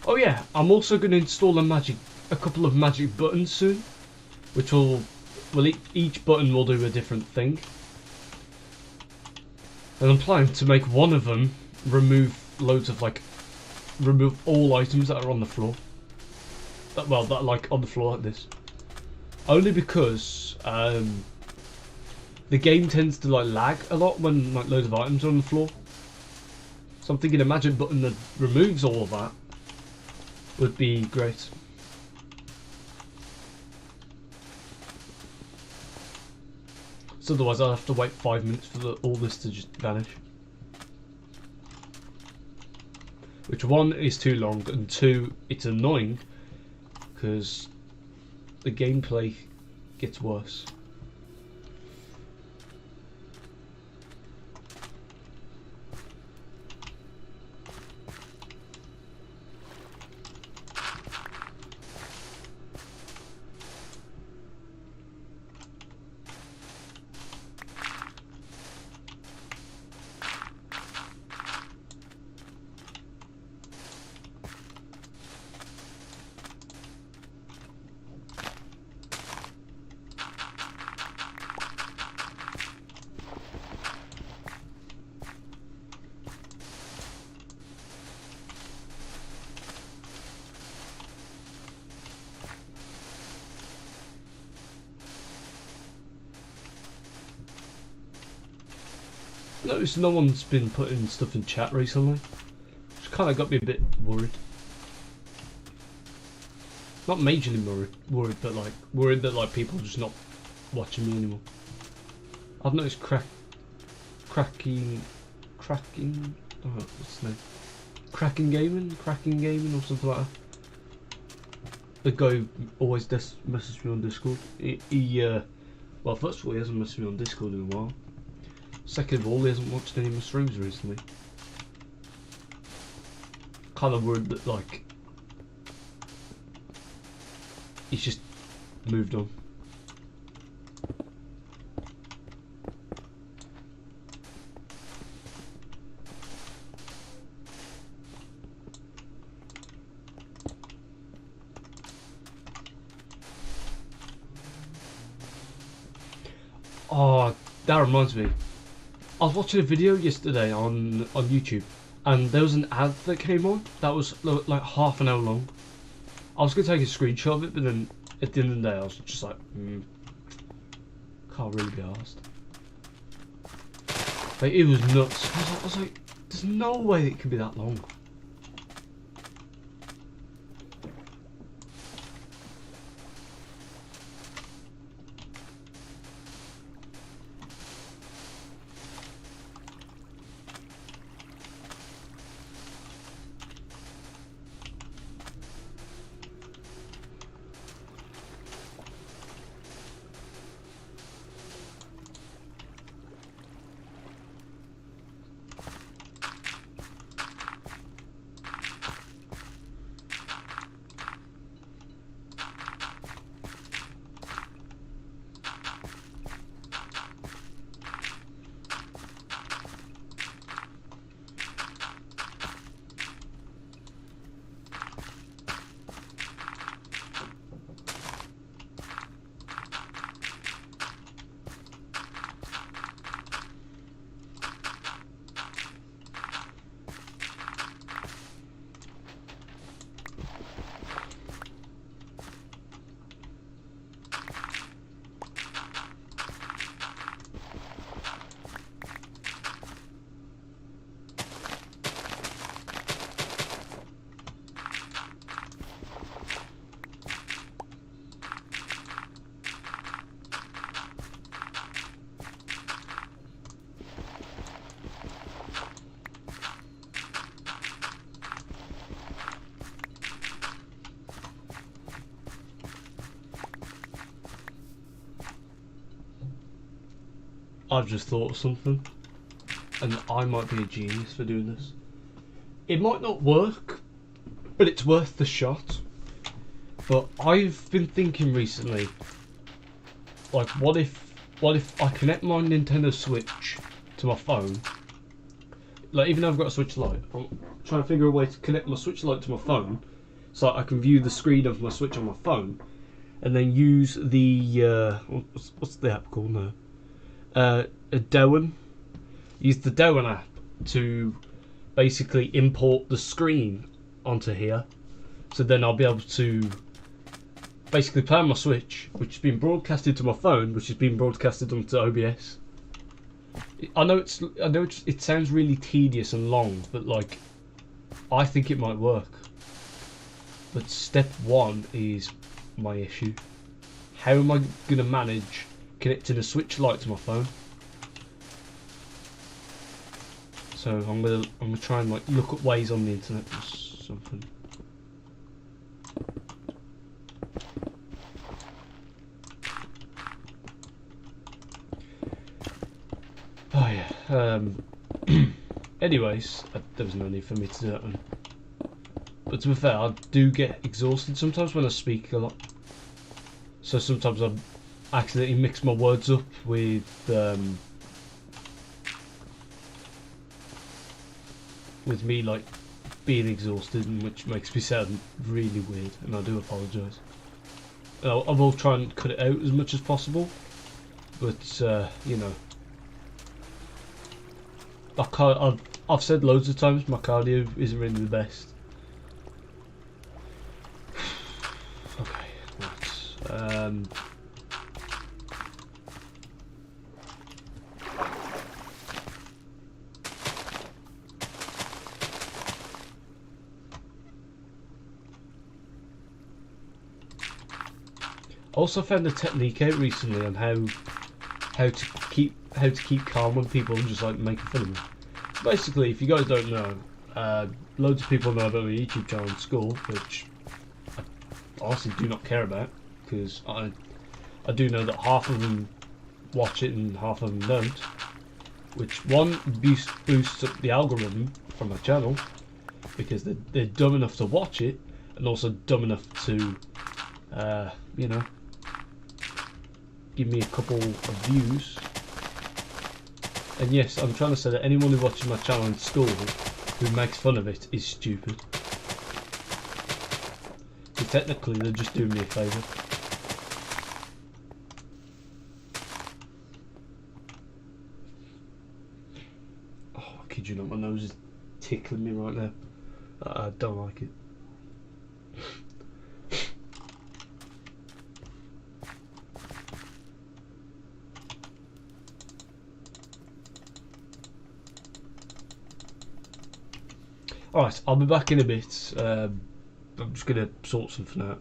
Oh yeah, I'm also going to install a couple of magic buttons soon, which will each button will do a different thing. And I'm planning to make one of them remove all items that are on the floor. That are like on the floor like this. Only because the game tends to like lag a lot when like loads of items are on the floor. So I'm thinking a magic button that removes all of that would be great. So otherwise I'll have to wait 5 minutes for all this to just vanish. Which one is too long, and two, it's annoying because the gameplay gets worse. Noticed no one's been putting stuff in chat recently, which kind of got me a bit worried. Not majorly worried, but like worried that like people are just not watching me anymore. I've noticed cracking. Oh, what's his name? Cracking gaming or something like that. The guy who always messages me on Discord. Well, first of all, he hasn't messaged me on Discord in a while. Second of all, he hasn't watched any of my streams recently. Kind of worried that like he's just moved on. Oh, that reminds me. I was watching a video yesterday on YouTube, and there was an ad that came on that was like half an hour long. I was going to take a screenshot of it, but then at the end of the day, I was just like, can't really be arsed. Like, it was nuts. I was like, there's no way it could be that long. I've just thought of something, and I might be a genius for doing this. It might not work, but it's worth the shot. But I've been thinking recently, like, what if I connect my Nintendo Switch to my phone? Like, even though I've got a Switch Lite, I'm trying to figure a way to connect my Switch Lite to my phone, so I can view the screen of my Switch on my phone, and then use the what's the app called now? Dewen. Use the Dewen app to basically import the screen onto here, so then I'll be able to basically play on my Switch, which has been broadcasted to my phone, which has been broadcasted onto OBS. I know it sounds really tedious and long, but like, I think it might work. But step one is my issue. How am I going to manage connecting a Switch Lite to my phone? So I'm gonna try and like look up ways on the internet or something. Oh yeah. Anyways, there was no need for me to do that one. But to be fair, I do get exhausted sometimes when I speak a lot. So sometimes I accidentally mix my words up with me like being exhausted, and which makes me sound really weird, and I do apologise. I will try and cut it out as much as possible, but you know, I've said loads of times my cardio isn't really the best. Okay, right. Also found a technique out recently on how to keep calm when people are just like making fun of me. Basically, if you guys don't know, loads of people know about my YouTube channel in school, which I honestly do not care about, because I do know that half of them watch it and half of them don't. Which one boosts up the algorithm from my channel, because they're dumb enough to watch it, and also dumb enough to you know, give me a couple of views. And yes, I'm trying to say that anyone who watches my channel in school who makes fun of it is stupid. So technically they're just doing me a favour. Oh, I kid you not, my nose is tickling me right now. I don't like it. Alright, I'll be back in a bit. I'm just gonna sort something out.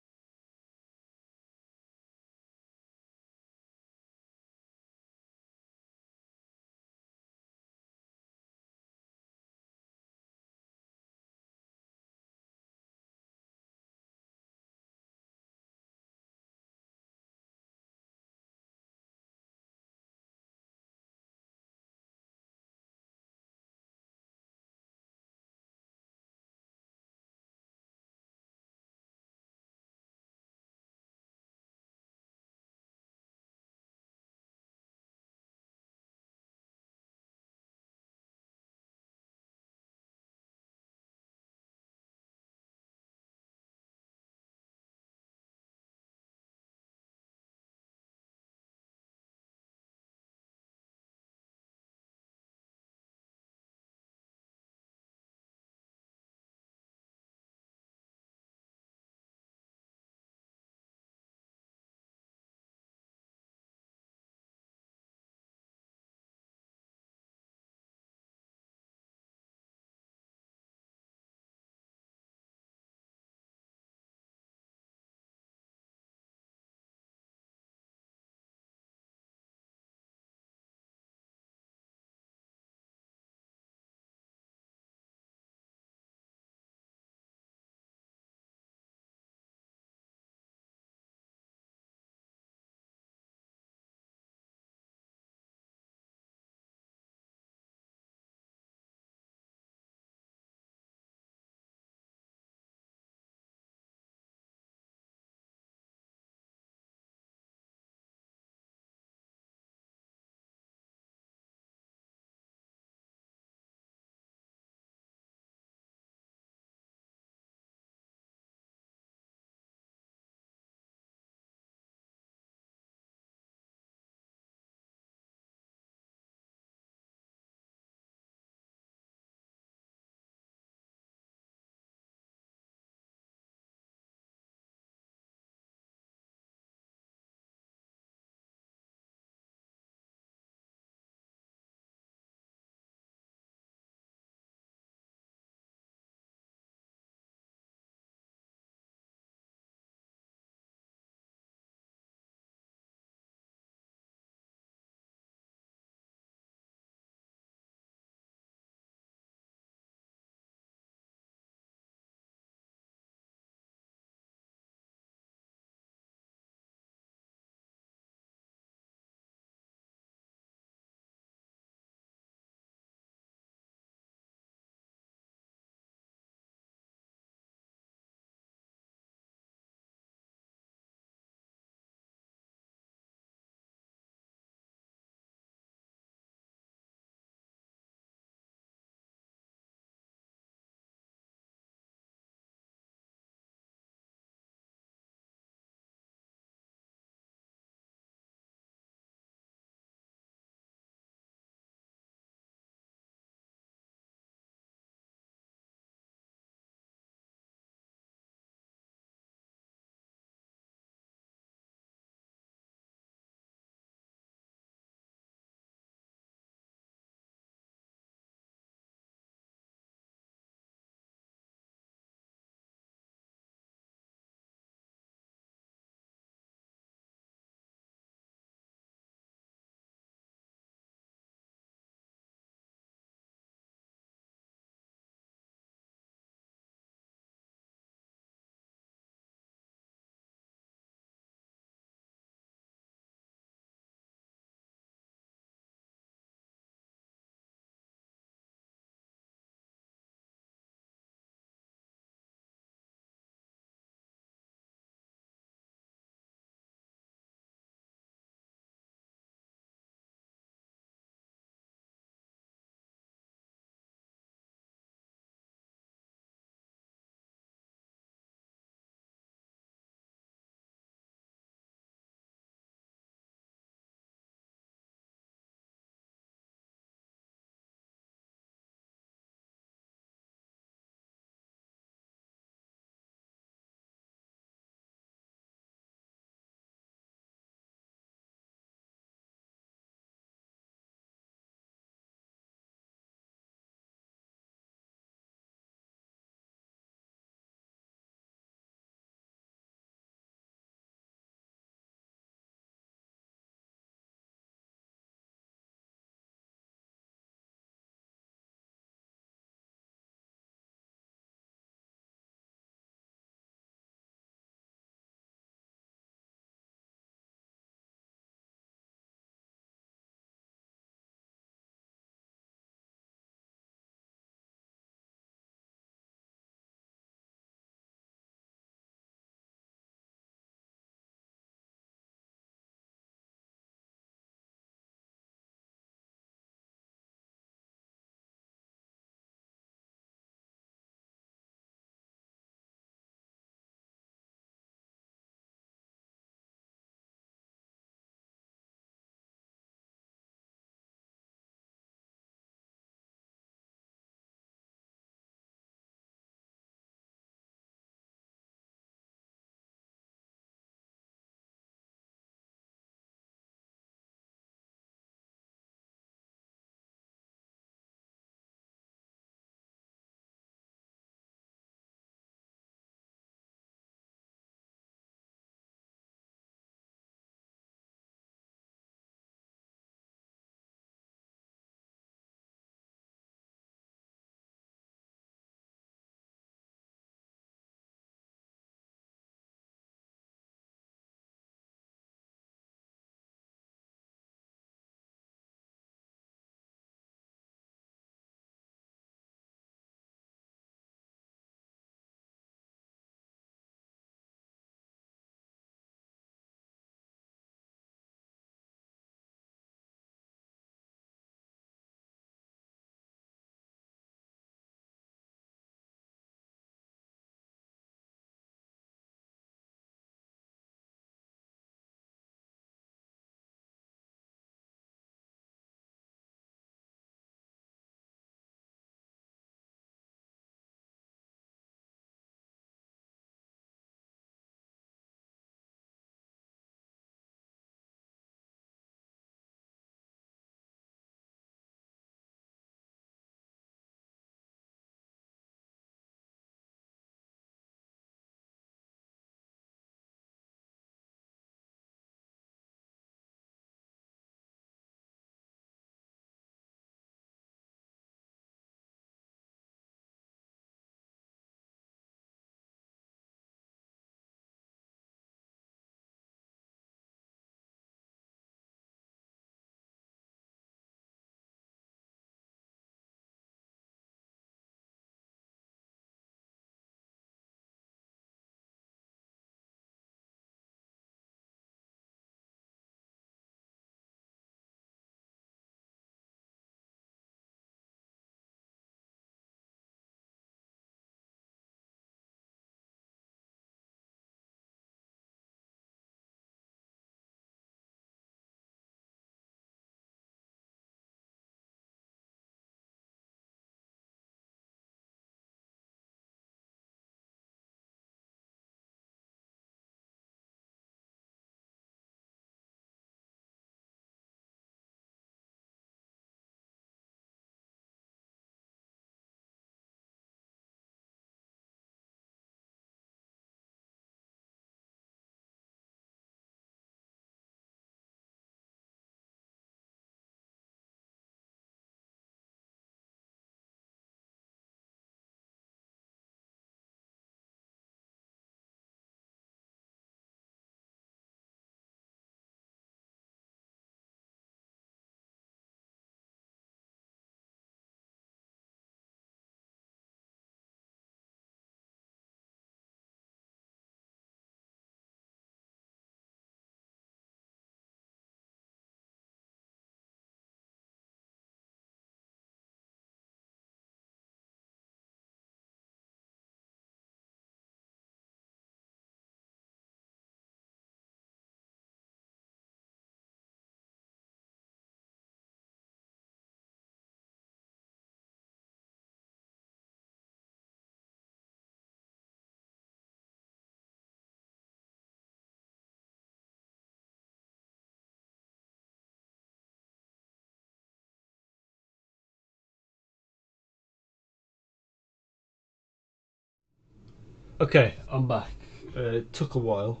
Okay, I'm back. It took a while.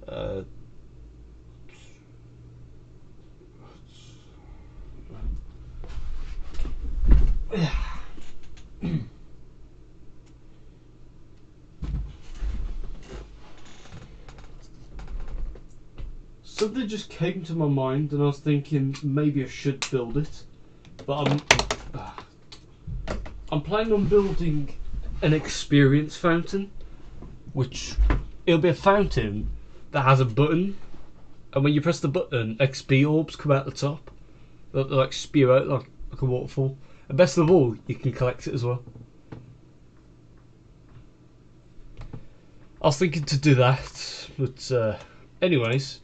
Uh, Something just came to my mind, and I was thinking maybe I should build it, but I'm planning on building an experience fountain, which it'll be a fountain that has a button, and when you press the button, XP orbs come out the top. They'll like spew out like a waterfall. And best of all, you can collect it as well. I was thinking to do that, but anyways,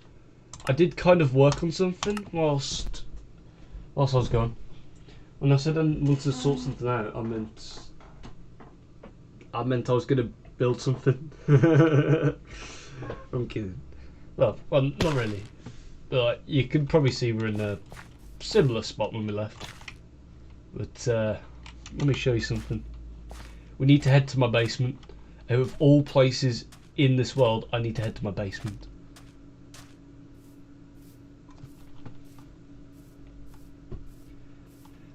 I did kind of work on something whilst I was gone. When I said I wanted to sort something out, I meant I was going to build something. I'm kidding. Well, not really. But like, you can probably see we're in a similar spot when we left. But let me show you something. We need to head to my basement. Out of all places in this world, I need to head to my basement.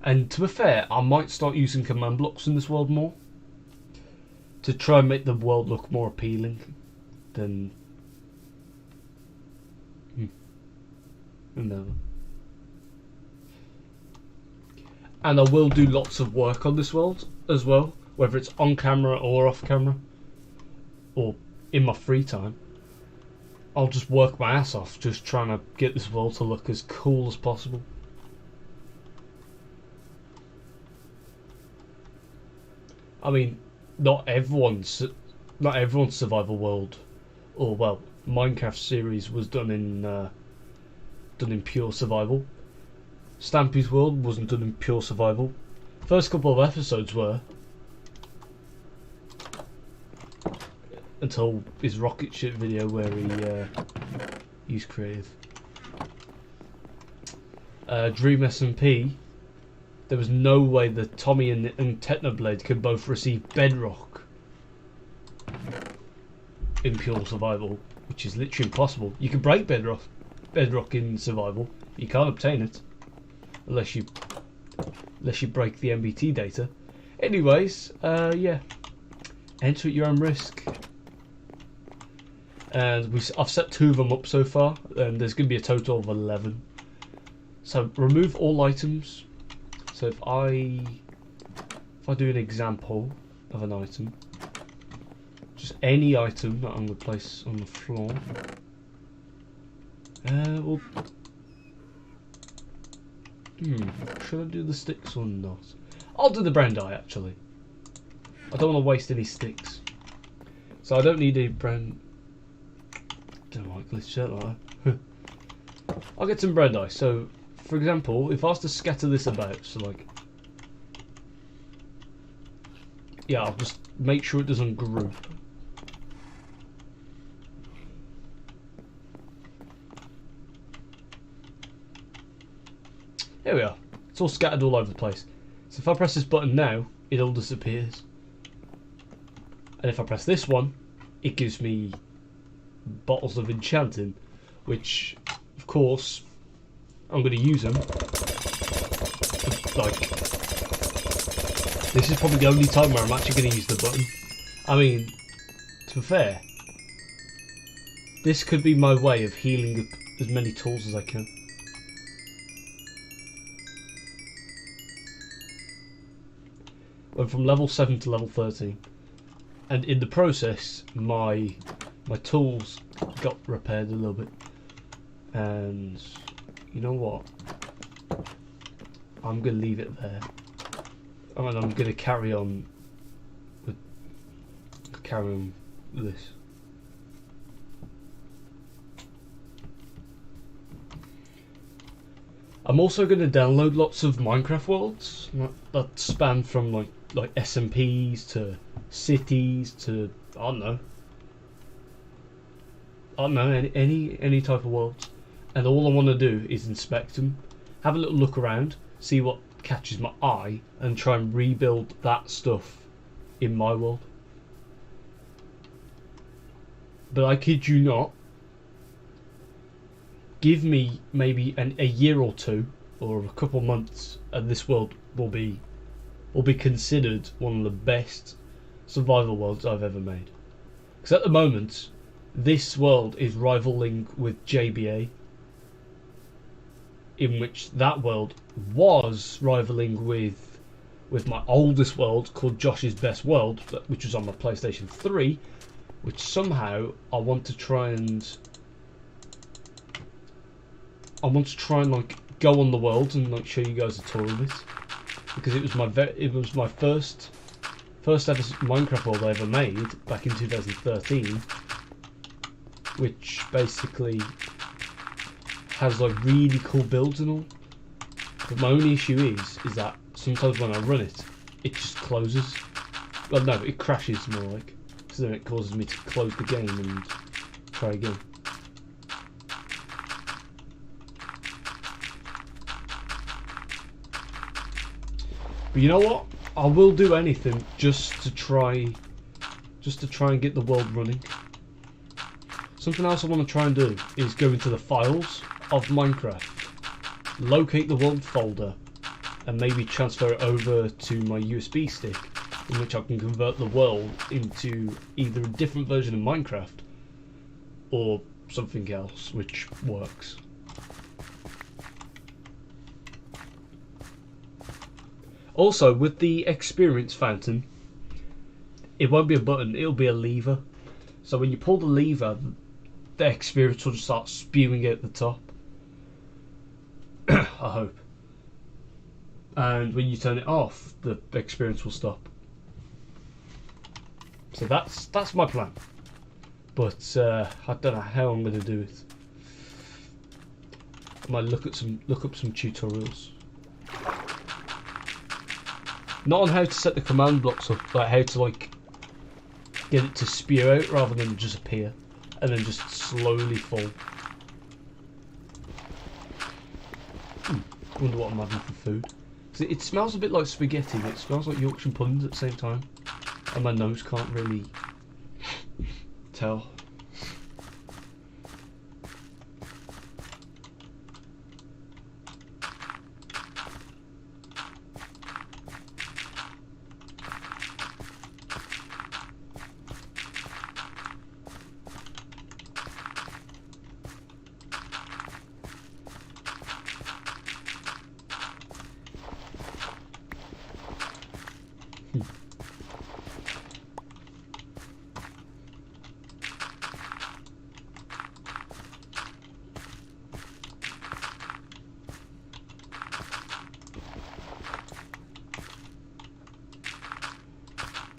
And to be fair, I might start using command blocks in this world more to try and make the world look more appealing than no. And I will do lots of work on this world as well, whether it's on camera or off camera or in my free time. I'll just work my ass off just trying to get this world to look as cool as possible. I mean, not everyone's survival world, or well, Minecraft series was done in pure survival. Stampy's world wasn't done in pure survival. First couple of episodes were, until his rocket ship video where he used creative. Dream SMP. There was no way that Tommy and Technoblade could both receive Bedrock in pure survival, which is literally impossible. You can break Bedrock in survival. You can't obtain it unless you break the MBT data. Anyways, yeah, enter at your own risk. And I've set 2 of them up so far, and there's going to be a total of 11. So remove all items. So if I do an example of an item, just any item that I'm going to place on the floor, well, should I do the sticks or not? I'll do the brown dye actually. I don't want to waste any sticks, so I don't need a brown. Don't like glitch shirt like that. I'll get some brown dye. So, for example, if I was to scatter this about, so like, yeah, I'll just make sure it doesn't group. Here we are. It's all scattered all over the place. So if I press this button now, it all disappears. And if I press this one, it gives me bottles of enchanting, which, of course, I'm going to use them. Like, this is probably the only time where I'm actually going to use the button. I mean, to be fair, this could be my way of healing up as many tools as I can. Went from level 7 to level 13, and in the process, my tools got repaired a little bit. And you know what? I'm gonna leave it there, and I'm gonna carry on with this. I'm also going to download lots of Minecraft worlds that span from like SMPs to cities to I don't know any type of worlds, and all I want to do is inspect them, have a little look around, see what catches my eye, and try and rebuild that stuff in my world. But I kid you not, give me maybe a year or two, or a couple months, and this world will be considered one of the best survival worlds I've ever made. Because at the moment, this world is rivaling with JBA, in which that world was rivaling with my oldest world called Josh's Best World, which was on my PlayStation 3, which somehow I want to try and like go on the world and like show you guys a tour of it, because it was my first ever Minecraft world I ever made back in 2013, which basically has like really cool builds and all. But my only issue is that sometimes when I run it, it just closes. Well, no, it crashes more like. So then it causes me to close the game and try again. But you know what? I will do anything just to try and get the world running. Something else I want to try and do is go into the files of Minecraft, locate the world folder, and maybe transfer it over to my USB stick, in which I can convert the world into either a different version of Minecraft or something else which works. Also, with the experience fountain, it won't be a button, it'll be a lever. So when you pull the lever, the experience will just start spewing out the top. I hope. And when you turn it off, the experience will stop. So that's my plan. But I don't know how I'm going to do it. I might look up some tutorials. Not on how to set the command blocks up, but how to like get it to spew out rather than just appear and then just slowly fall. Wonder what I'm having for food. It smells a bit like spaghetti, but it smells like Yorkshire puddings at the same time, and my nose can't really tell.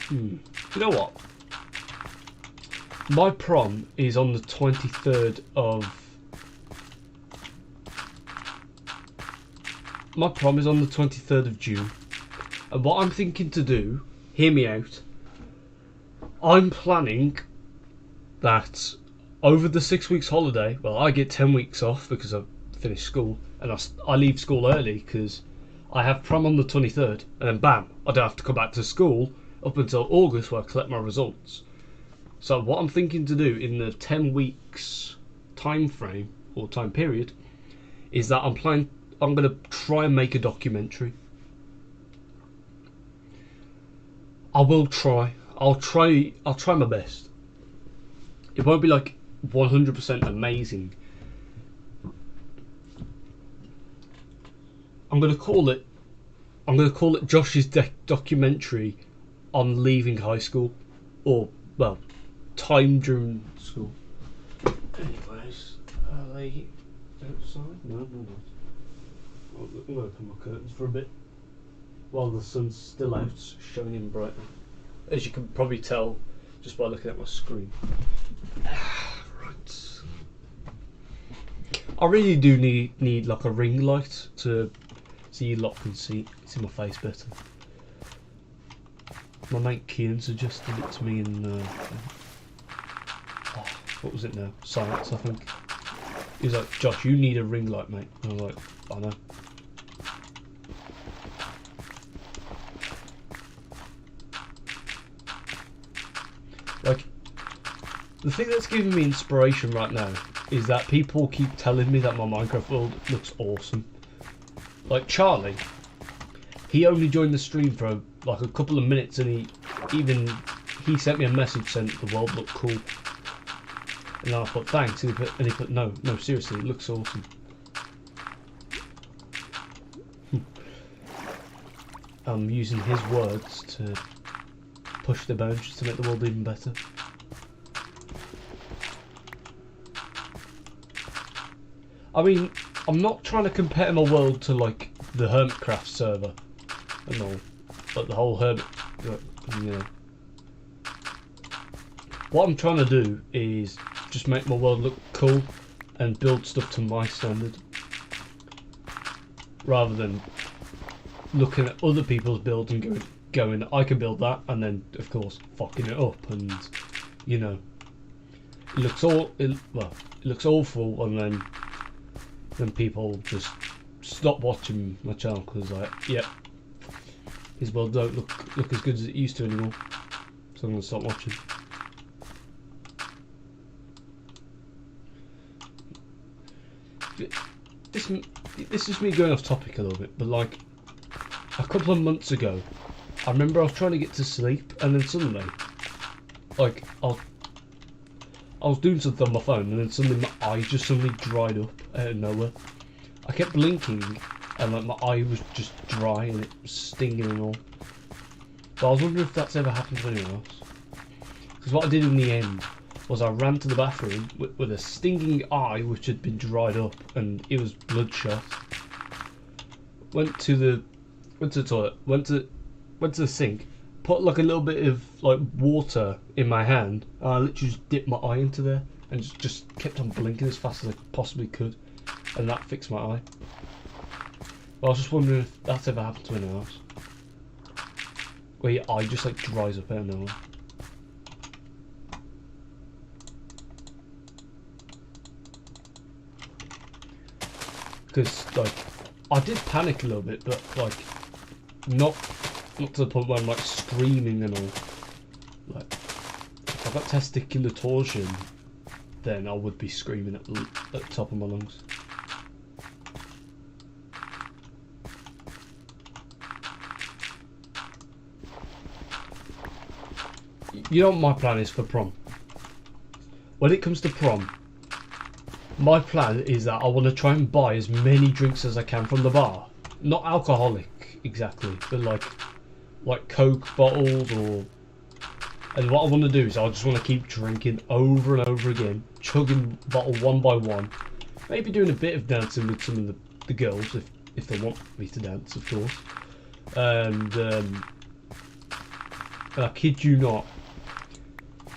You know what? My prom is on the 23rd of... My prom is on the 23rd of June. And what I'm thinking to do, hear me out, I'm planning that over the 6 weeks holiday, well, I get 10 weeks off because I've finished school, and I leave school early because I have prom on the 23rd, and then bam, I don't have to come back to school up until August where I collect my results. So what I'm thinking to do in the 10 weeks time frame or time period is that I'm going to try and make a documentary. I'll try my best. It won't be like 100% amazing. I'm going to call it Josh's documentary on leaving high school, or well, time during school. Anyways, are they outside? No, they're not. I'm going to open my curtains for a bit while the sun's still out, shining brightly, as you can probably tell just by looking at my screen. Right. I really do need like a ring light to so you lot can see my face better. My mate Kieran suggested it to me in what was it now? Science, I think. He was like, "Josh, you need a ring light, mate." And I was like, "I know." The thing that's giving me inspiration right now is that people keep telling me that my Minecraft world looks awesome. Like Charlie, he only joined the stream for like a couple of minutes, and he sent me a message saying the world looked cool. And I thought thanks, and he put no seriously, it looks awesome. I'm using his words to push the boundaries to make the world even better. I mean, I'm not trying to compare my world to like the Hermitcraft server and all, like the whole Hermit, you know. What I'm trying to do is just make my world look cool and build stuff to my standard, rather than looking at other people's builds and going, I can build that, and then of course fucking it up, and you know, it looks awful, and then people just stop watching my channel because like, yep, his world don't look as good as it used to anymore, so I'm gonna stop watching. This is me going off topic a little bit, but like a couple of months ago, I remember I was trying to get to sleep, and then suddenly, like I was doing something on my phone, and then suddenly my eye just suddenly dried up out of nowhere. I kept blinking, and like my eye was just dry and it was stinging and all. But I was wondering if that's ever happened to anyone else. Because what I did in the end was I ran to the bathroom with a stinging eye which had been dried up and it was bloodshot. Went to the toilet, went to the sink, put like a little bit of like water in my hand, and I literally just dipped my eye into there and just kept on blinking as fast as I possibly could, and that fixed my eye. But I was just wondering if that's ever happened to anyone else, where your eye just like dries up out of nowhere. Because like I did panic a little bit, but like not to the point where I'm like screaming and all. Like if I got testicular torsion, then I would be screaming at the top of my lungs. You know what my plan is for prom? When it comes to prom, my plan is that I want to try and buy as many drinks as I can from the bar. Not alcoholic exactly, but like Coke bottles and what I want to do is I just want to keep drinking over and over again, chugging bottle one by one, maybe doing a bit of dancing with some of the girls if they want me to dance, of course. And I kid you not,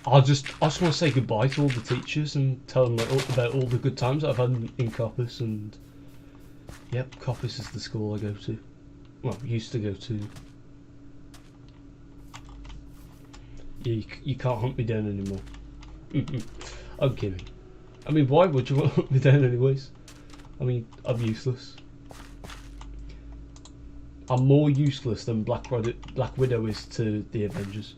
I just want to say goodbye to all the teachers and tell them like, about all the good times that I've had in Coppis. And yep, Coppis is the school I go to. Well, used to go to. You can't hunt me down anymore. I'm kidding. I mean, why would you want to hunt me down anyways? I mean, I'm useless. I'm more useless than Black Widow is to the Avengers.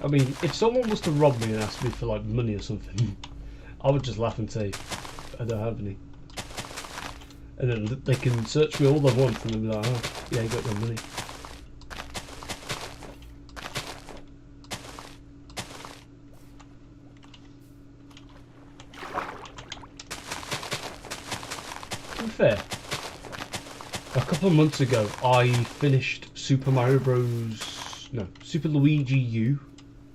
I mean, if someone was to rob me and ask me for like money or something, I would just laugh and say, I don't have any. And then they can search me all they want and they'll be like, oh, yeah, you got no money. To be fair, a couple of months ago, I finished Super Luigi U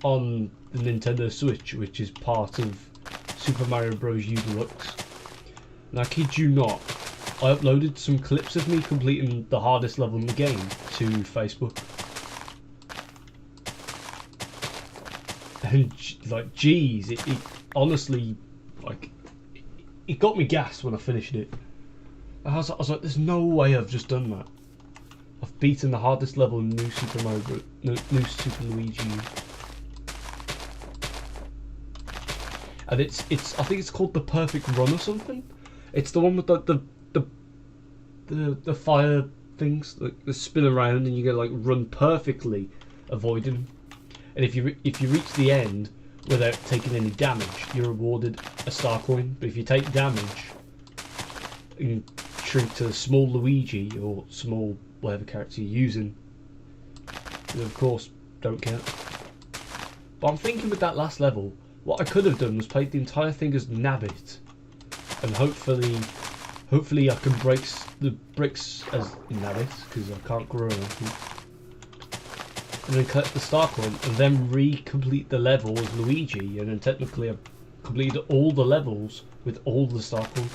on the Nintendo Switch, which is part of Super Mario Bros. U Deluxe. And I kid you not, I uploaded some clips of me completing the hardest level in the game to Facebook. And like, geez, it honestly, like, it got me gassed when I finished it. I was like, there's no way I've just done that. I've beaten the hardest level in New Super Mario, New Super Luigi. And it's I think it's called the perfect run or something. It's the one with the fire things that spin around and you get like run perfectly, avoiding them. And if you reach the end without taking any damage, you're rewarded a star coin. But if you take damage, you shrink to small Luigi or small whatever character you're using. And of course, don't count. But I'm thinking with that last level, what I could have done was played the entire thing as Nabbit, and hopefully I can break the bricks as Nabbit because I can't grow anything. And then collect the star coin and then re-complete the level as Luigi, and then technically I've completed all the levels with all the star coins.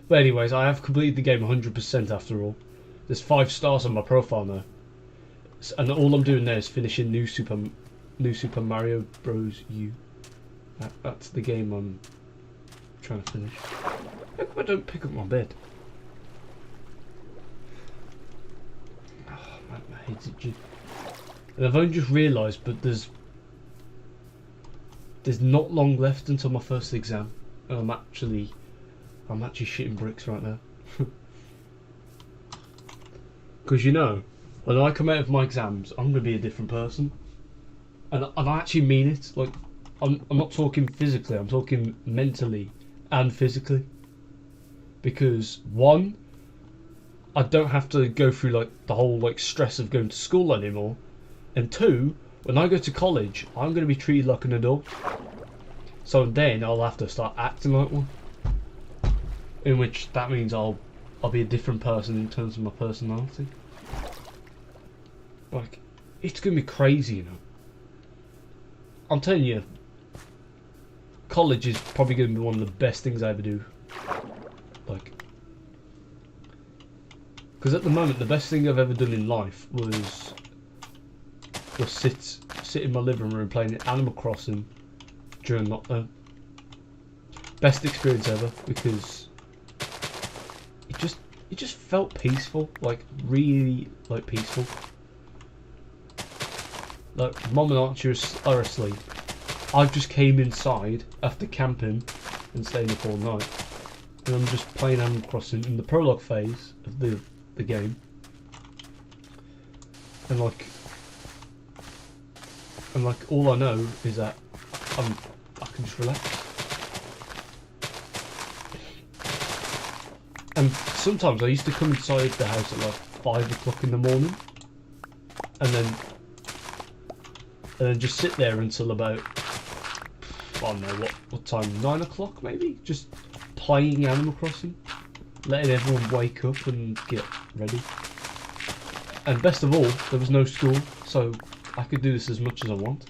But anyways, I have completed the game 100% after all. There's 5 stars on my profile now. And all I'm doing now is finishing New Super Mario Bros. U. That's the game I'm trying to finish. How come I don't pick up my bed? Oh man, I hate it. And I've only just realised, but there's not long left until my first exam, and I'm actually shitting bricks right now. Because you know, when I come out of my exams, I'm going to be a different person. And I actually mean it. Like, I'm not talking physically, I'm talking mentally and physically. Because, one, I don't have to go through like the whole like stress of going to school anymore. And two, when I go to college, I'm going to be treated like an adult. So then I'll have to start acting like one. In which that means I'll be a different person in terms of my personality. Like, it's gonna be crazy, you know. I'm telling you, college is probably gonna be one of the best things I ever do. Like, because at the moment, the best thing I've ever done in life was sit in my living room playing Animal Crossing during lockdown. Best experience ever, because it just felt peaceful, like really like peaceful. Like Mum and Archie are asleep. I just came inside after camping and staying up all night, and I'm just playing Animal Crossing in the prologue phase of the game, and like all I know is that I can just relax. And sometimes I used to come inside the house at like 5 o'clock in the morning, and then just sit there until about, I don't know what time, 9 o'clock maybe, just playing Animal Crossing, letting everyone wake up and get ready. And best of all, there was no school, so I could do this as much as I want.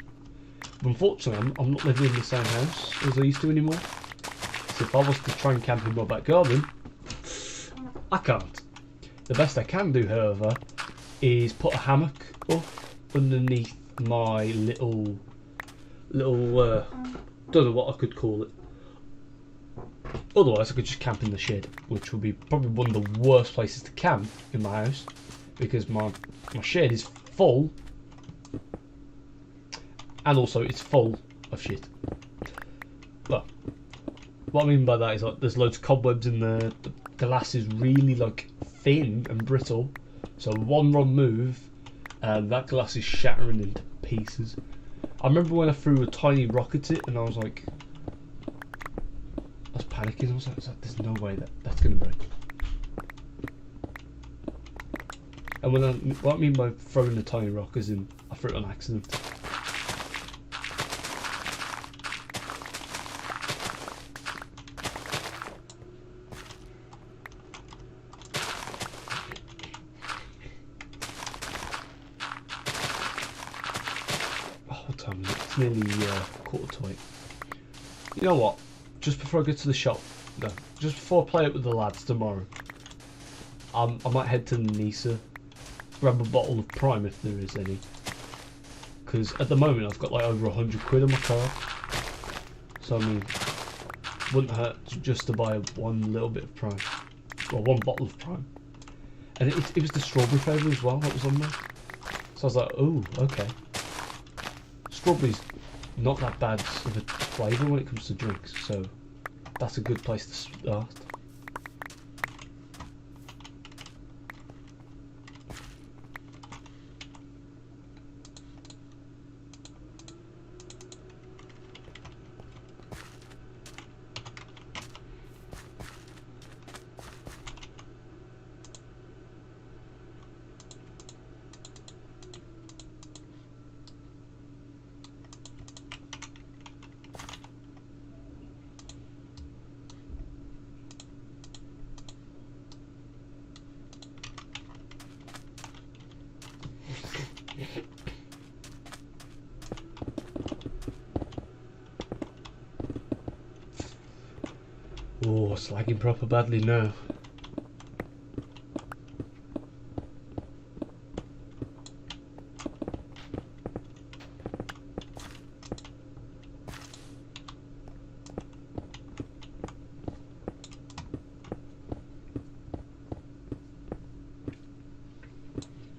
But unfortunately, I'm not living in the same house as I used to anymore. So if I was to try and camp in my back garden, I can't. The best I can do, however, is put a hammock up underneath my little don't know what I could call it. Otherwise I could just camp in the shed, which would be probably one of the worst places to camp in my house, because my shed is full, and also it's full of shit. But what I mean by that is like there's loads of cobwebs in there, the glass is really like thin and brittle, so one wrong move and that glass is shattering into pieces. I remember when I threw a tiny rock at it and I was panicking. I was like there's no way that's going to break. And what I mean by throwing a tiny rock is in I threw it on accident. What time is it? It's nearly 7:45. You know what? Just before I go to the shop, no, just before I play it with the lads tomorrow, I might head to Nisa, grab a bottle of Prime if there is any. Because at the moment I've got like over 100 quid on my card. So I mean, wouldn't hurt just to buy one little bit of Prime. Well, one bottle of Prime. And it was the strawberry flavour as well that was on there. So I was like, oh, okay. Strawberry's not that bad of a flavour when it comes to drinks, so that's a good place to start. Oh, it's lagging proper badly now.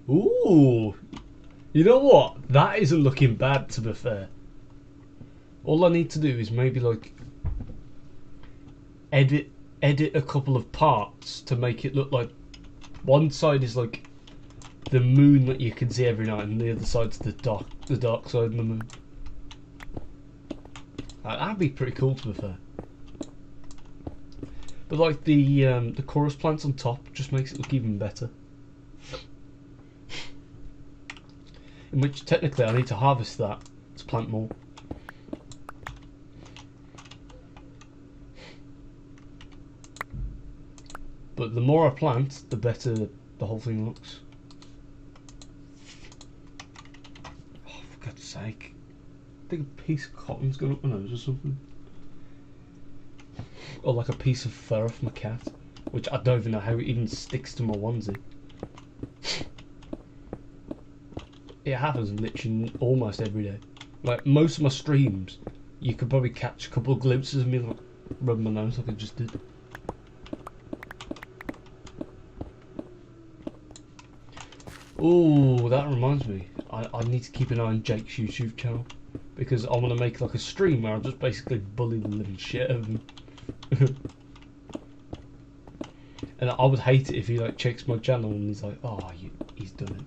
Ooh, you know what? That isn't looking bad, to be fair. All I need to do is maybe like edit a couple of parts to make it look like one side is like the moon that you can see every night, and the other side's the dark side of the moon. That'd be pretty cool, to be fair. But like the chorus plants on top just makes it look even better. In which technically I need to harvest that to plant more. But the more I plant, the better the whole thing looks. Oh, for God's sake. I think a piece of cotton's gone up my nose or something. Or like a piece of fur off my cat. Which I don't even know how it even sticks to my onesie. It happens literally almost every day. Like most of my streams, you could probably catch a couple of glimpses of me like rubbing my nose like I just did. Oh, that reminds me. I need to keep an eye on Jake's YouTube channel, because I want to make like a stream where I just basically bully the living shit out of him. And I would hate it if he like checks my channel and he's like, oh, he's done it.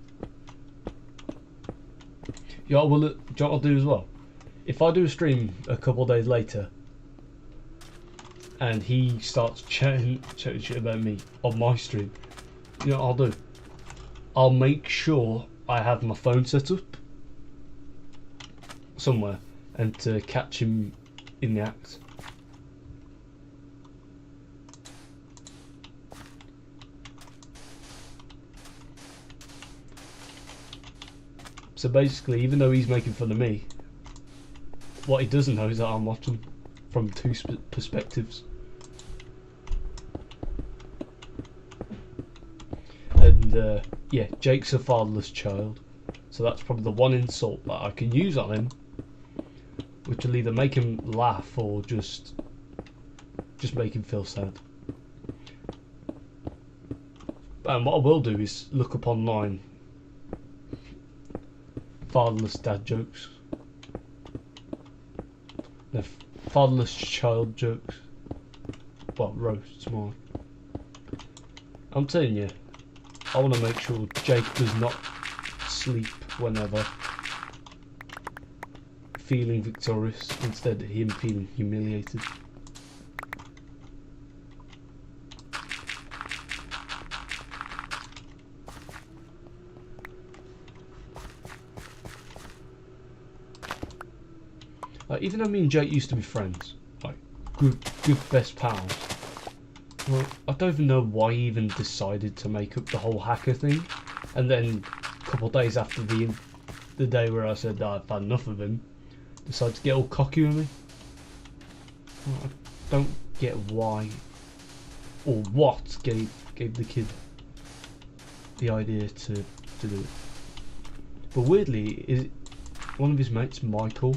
Yeah, well, do you know what I'll do as well? If I do a stream a couple of days later and he starts chatting shit about me on my stream, you know what I'll do? I'll make sure I have my phone set up somewhere and to catch him in the act. So basically, even though he's making fun of me, what he doesn't know is that I'm watching from two perspectives. And yeah, Jake's a fatherless child, so that's probably the one insult that I can use on him, which will either make him laugh or just make him feel sad. And what I will do is look up online fatherless dad jokes. No, fatherless child jokes. Well, roasts more. I'm telling you, I want to make sure Jake does not sleep whenever feeling victorious, instead of him feeling humiliated. Like, even though me and Jake used to be friends, like good best pals, well, I don't even know why he even decided to make up the whole hacker thing, and then a couple of days after the day where I said that I've had enough of him, decided to get all cocky with me. Well, I don't get why or what gave the kid the idea to do it. But weirdly, is one of his mates, Michael,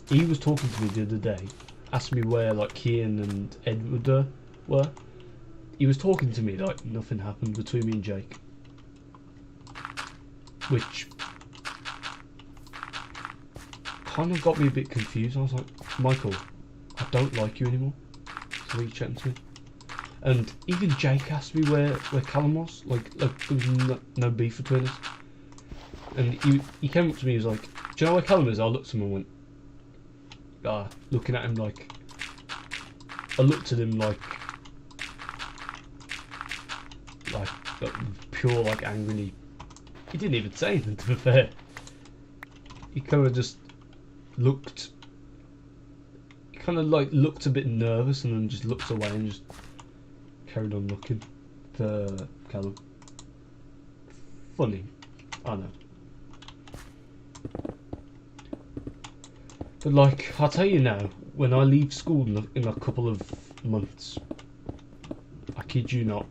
he was talking to me the other day, asked me where like Kian and Edward were. He was talking to me like nothing happened between me and Jake, which kind of got me a bit confused. I was like, Michael, I don't like you anymore. So he chatting to me. And even Jake asked me where Callum was. Like there was no beef between us. And he came up to me, he was like, do you know where Callum is? I looked at him and went, looking at him like, I looked at him like pure like angrily. He didn't even say anything, to be fair. He kind of just looked, he kind of like looked a bit nervous and then just looked away and just carried on looking for Callum. Funny, I know. But like, I'll tell you now, when I leave school in a couple of months, I kid you not,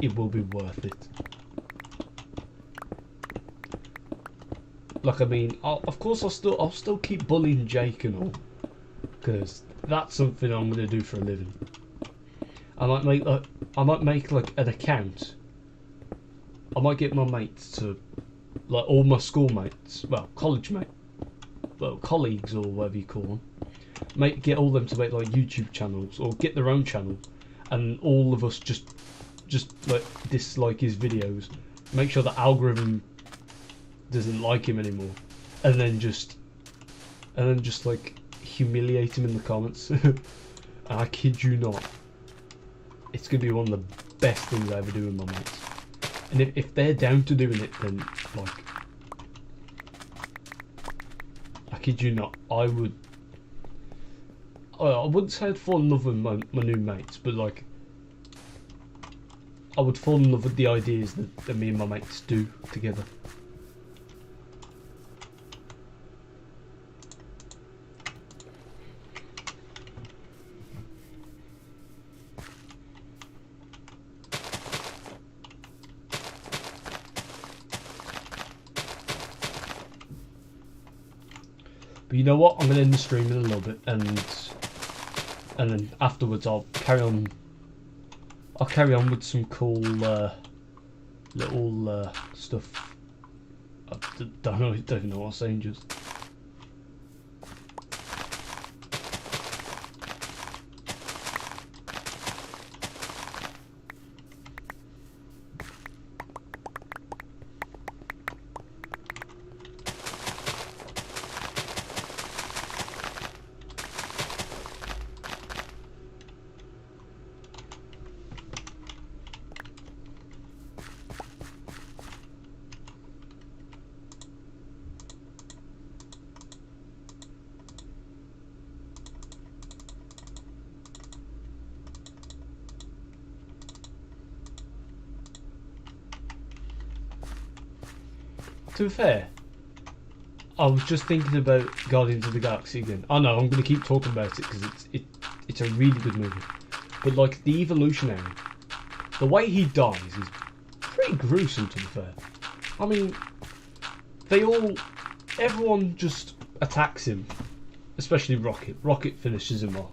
it will be worth it. Like, I mean, of course I'll still keep bullying Jake and all, because that's something I'm gonna do for a living. I might make like an account. I might get my mates to, like all my schoolmates, well, college mates, well, colleagues or whatever you call them, get all them to make like YouTube channels or get their own channel, and all of us just like dislike his videos, make sure the algorithm doesn't like him anymore, and then just like humiliate him in the comments. And I kid you not, it's gonna be one of the best things I ever do with my mates. And if they're down to doing it, then like, I kid you not, I wouldn't say I'd fall in love with my new mates, but like, I would fall in love with the ideas that me and my mates do together. But you know what? I'm gonna end the stream in a little bit, and then afterwards I'll carry on. I'll carry on with some cool little stuff. I don't even know what I'm saying. Just. To be fair, I was just thinking about Guardians of the Galaxy again. I know I'm going to keep talking about it because it's a really good movie. But like the evolutionary, the way he dies is pretty gruesome. To be fair, I mean, everyone just attacks him, especially Rocket. Rocket finishes him off,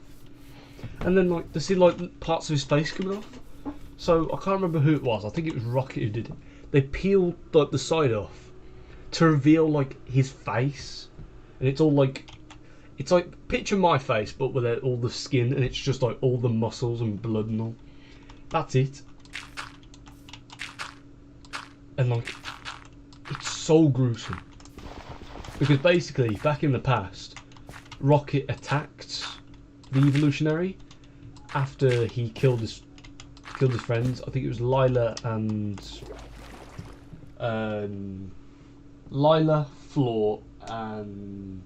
and then like they see like parts of his face coming off. So I can't remember who it was. I think it was Rocket who did it. They peeled like the side off to reveal like his face, and it's like picture my face but without all the skin, and it's just like all the muscles and blood and all. That's it. And like, it's so gruesome because basically back in the past, Rocket attacked the evolutionary after he killed his friends. I think it was Lila, Floor, and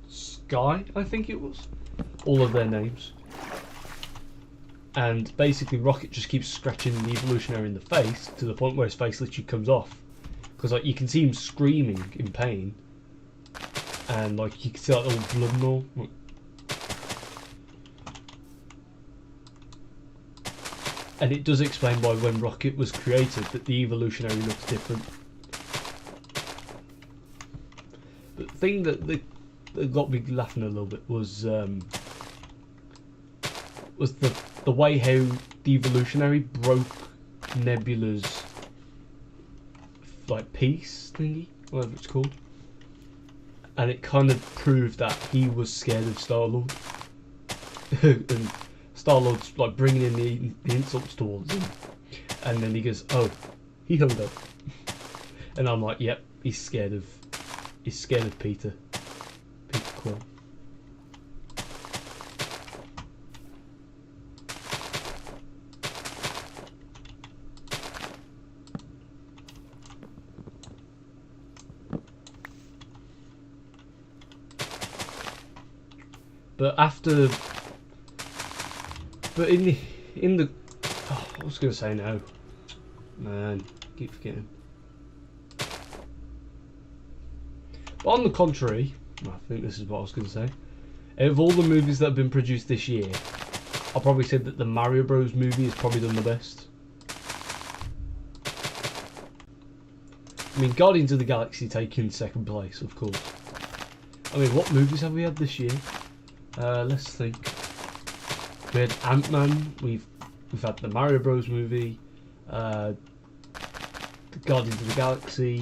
Sky, I think it was. All of their names. And basically Rocket just keeps scratching the evolutionary in the face to the point where his face literally comes off. Because like you can see him screaming in pain. And like you can see like all blood and all. And it does explain why when Rocket was created that the evolutionary looks different. But the thing that got me laughing a little bit was the way how the evolutionary broke Nebula's like peace thingy, whatever it's called, and it kind of proved that he was scared of Star-Lord. And Star-Lord's like bringing in the insults towards him, and then he goes, "Oh, he hung up," and I'm like, "Yep, he's scared of Peter Quill." But in the oh, I was gonna say no, man, keep forgetting. But on the contrary, I think this is what I was gonna say. Out of all the movies that have been produced this year, I'll probably say that the Mario Bros movie has probably done the best. I mean, Guardians of the Galaxy taking second place, of course. I mean, what movies have we had this year? Let's think. We had Ant-Man. We've had the Mario Bros movie, the Guardians of the Galaxy,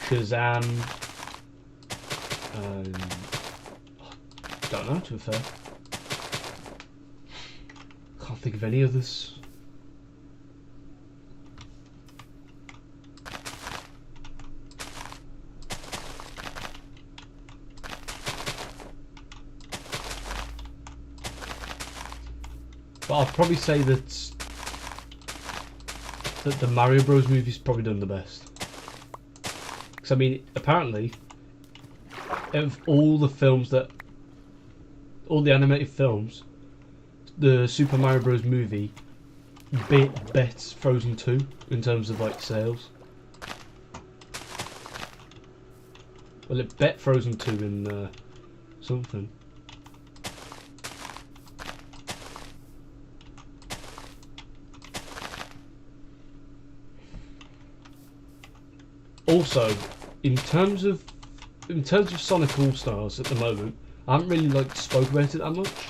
Shazam. Don't know, to be fair. Can't think of any others. But I'd probably say that the Mario Bros movie's probably done the best. Because I mean, apparently, of all the animated films, the Super Mario Bros movie bets Frozen 2 in terms of like sales. Well, it bet Frozen 2 in something. Also, in terms of Sonic All Stars at the moment, I haven't really spoke about it that much,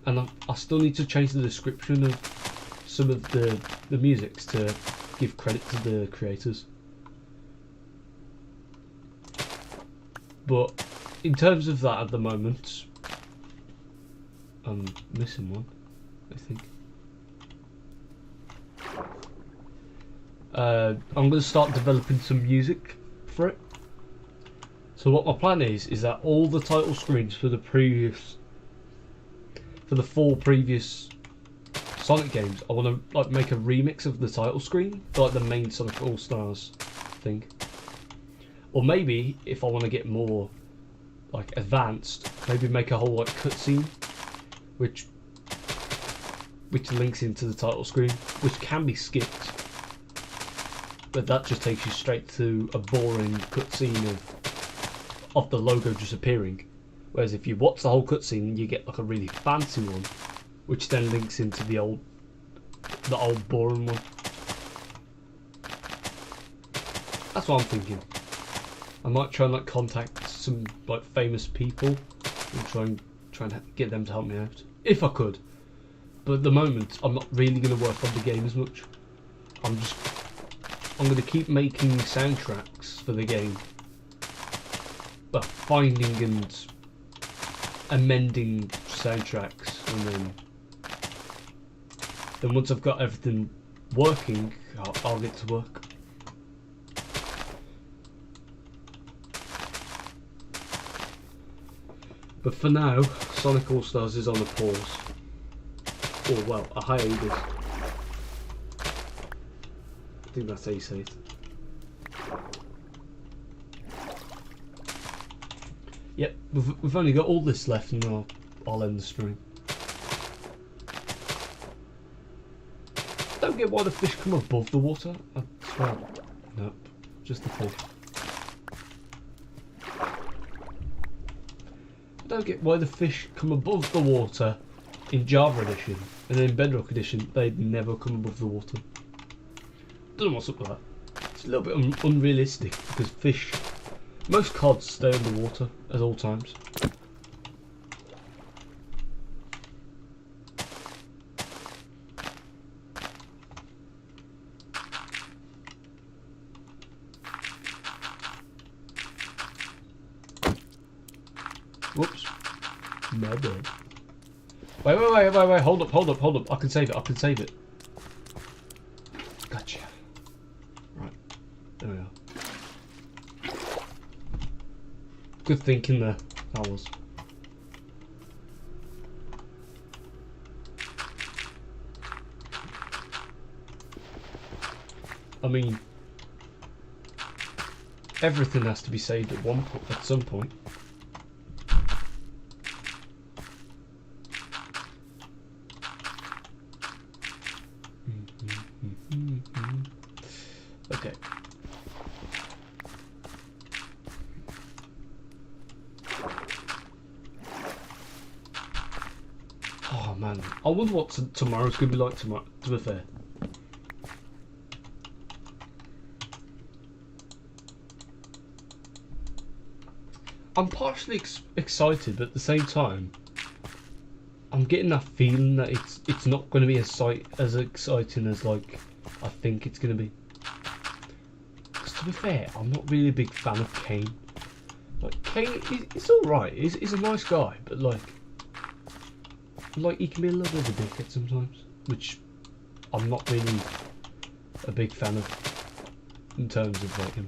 and I still need to change the description of some of the musics to give credit to the creators. But in terms of that at the moment, I'm missing one, I think. I'm going to start developing some music for it. So what my plan is that all the title screens for the 4 previous Sonic games, I want to make a remix of the title screen, like the main Sonic All Stars thing. Or maybe if I want to get more advanced, maybe make a whole cutscene, which links into the title screen, which can be skipped. But that just takes you straight to a boring cutscene of the logo just appearing. Whereas if you watch the whole cutscene, you get a really fancy one, which then links into the old boring one. That's what I'm thinking. I might try and contact some famous people and try and get them to help me out if I could. But at the moment, I'm not really going to work on the game as much. I'm going to keep making soundtracks for the game, but finding and amending soundtracks, and then once I've got everything working, I'll get to work. But for now, Sonic All Stars is on a pause, or well, a hiatus. I think that's how you say it. Yep, we've only got all this left, and I'll end the stream. Don't get why the fish come above the water. I swear. Nope, just the fish. I don't get why the fish come above the water in Java Edition, and then in Bedrock Edition, they'd never come above the water. Don't know what's up with that. It's a little bit unrealistic because fish, most cods stay underwater at all times. Whoops. My bad. Wait. Hold up. I can save it. Gotcha. Right. There we are. Good thinking there. That was. I mean, everything has to be saved at some point. Okay. Oh man, I wonder what tomorrow's gonna be like tomorrow. To be fair, I'm partially excited, but at the same time, I'm getting that feeling that it's not going to be as exciting as like I think it's going to be. Because to be fair, I'm not really a big fan of Kane. Like Kane, he's all right. He's a nice guy, but like he can be a little bit of a dickhead sometimes, which I'm not really a big fan of in terms of like him.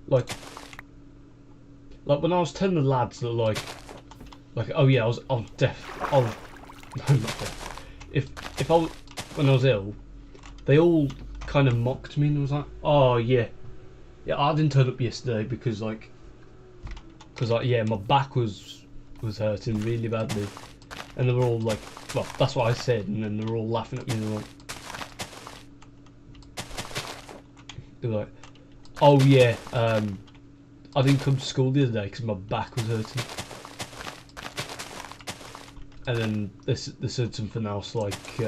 Like when I was telling the lads that like oh yeah, I'm not deaf. If I when I was ill, they all kind of mocked me and was like, oh yeah, I didn't turn up yesterday because yeah, my back was hurting really badly, and they were all like, well, that's what I said, and then they were all laughing at me and they were like, oh yeah, I didn't come to school the other day because my back was hurting. And then they said something else like,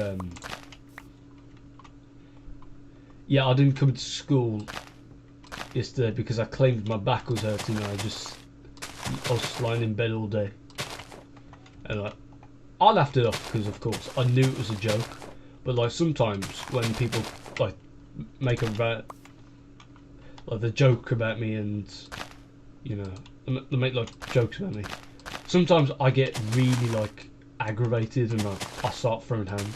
yeah, I didn't come to school yesterday because I claimed my back was hurting and I was lying in bed all day. And like, I laughed it off because of course I knew it was a joke. But like sometimes when people like make the joke about me and, you know, they make like jokes about me, sometimes I get really like aggravated and I start throwing hands.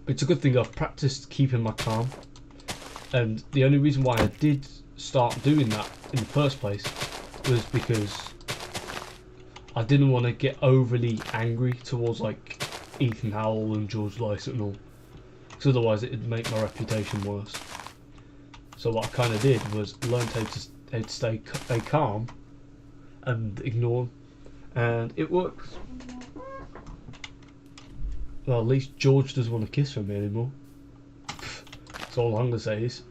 But it's a good thing I've practiced keeping my calm, and the only reason why I did start doing that in the first place was because I didn't want to get overly angry towards like Ethan Howell and George Lysett and all, because otherwise it'd make my reputation worse. So what I kind of did was learn how to stay calm and ignore them. And it works. Well, at least George doesn't want a kiss from me anymore. So all I'm gonna say is,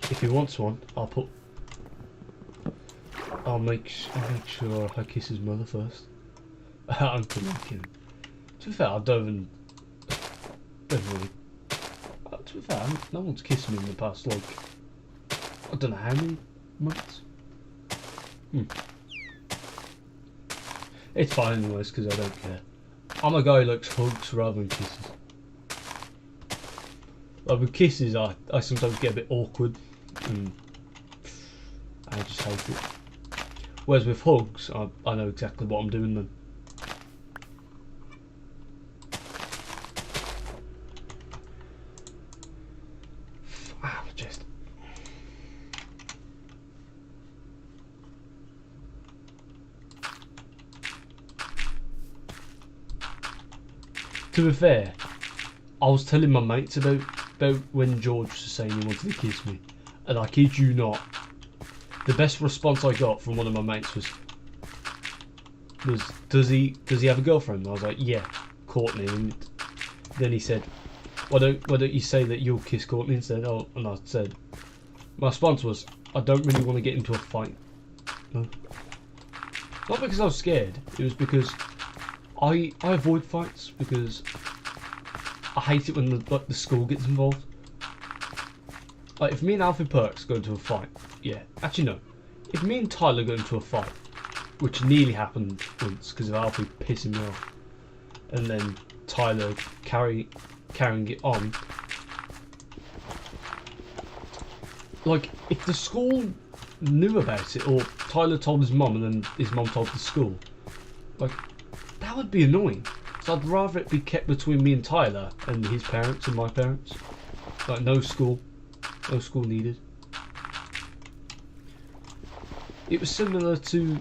if he wants one, I'll make sure I kiss his mother first. I'm kidding. To be fair, I don't really. To be fair, no one's kissed me in the past, like, I don't know how many months. It's fine anyways, because I don't care. I'm a guy who likes hugs rather than kisses. Like with kisses, I sometimes get a bit awkward and I just hate it. Whereas with hugs, I know exactly what I'm doing then. Just. To be fair, I was telling my mates about when George was saying he wanted to kiss me, and I kid you not, the best response I got from one of my mates was does he have a girlfriend? And I was like, yeah, Courtney. And then he said, why don't you say that you'll kiss Courtney instead? Oh, and I said, my response was, I don't really want to get into a fight. No. Not because I was scared. It was because I avoid fights because I hate it when the school gets involved. Like, if me and Alfie Perks go into a fight, yeah. Actually, no. If me and Tyler go into a fight, which nearly happened once because of Alfie pissing me off, and then Tyler carrying it on. Like, if the school knew about it, or Tyler told his mum and then his mum told the school, like, that would be annoying. So I'd rather it be kept between me and Tyler and his parents and my parents. Like, no school needed. It was similar to,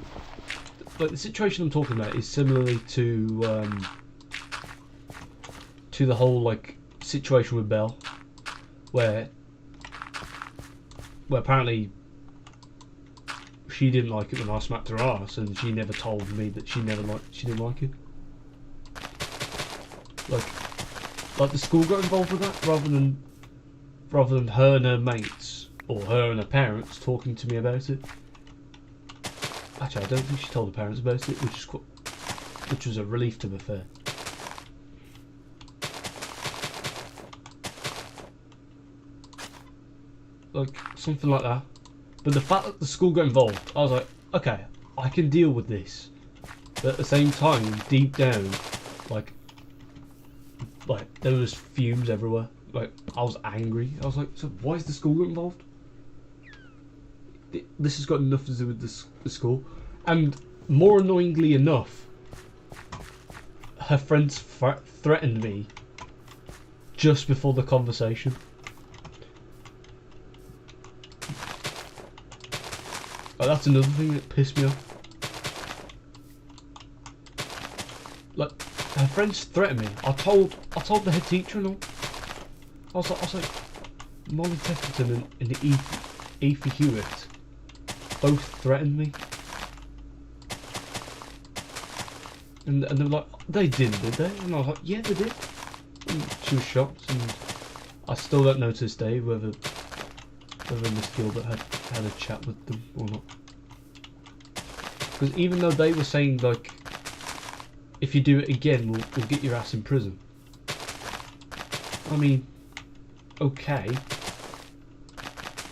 like, the situation I'm talking about is similarly to the whole, like, situation with Belle, where apparently she didn't like it when I smacked her ass, and she never told me that she didn't like it. Like the school got involved with that rather than her and her mates or her and her parents talking to me about it. Actually, I don't think she told her parents about it, which was a relief, to be fair. Like, something like that. But the fact that the school got involved, I was like, okay, I can deal with this. But at the same time, deep down, like there was fumes everywhere. Like, I was angry. I was like, so why is the school got involved? This has got nothing to do with the school. And more annoyingly enough, her friends threatened me just before the conversation. Like, that's another thing that pissed me off. Like, her friends threatened me. I told the head teacher and all. I was like, Molly Tefferton and Aoife Hewitt both threatened me. And they were like, they didn't, did they? And I was like, yeah, they did. And she was shocked, and I still don't know to this day whether Miss Gilbert had a chat with them or not. Because even though they were saying, like, if you do it again, we'll get your ass in prison. I mean, okay.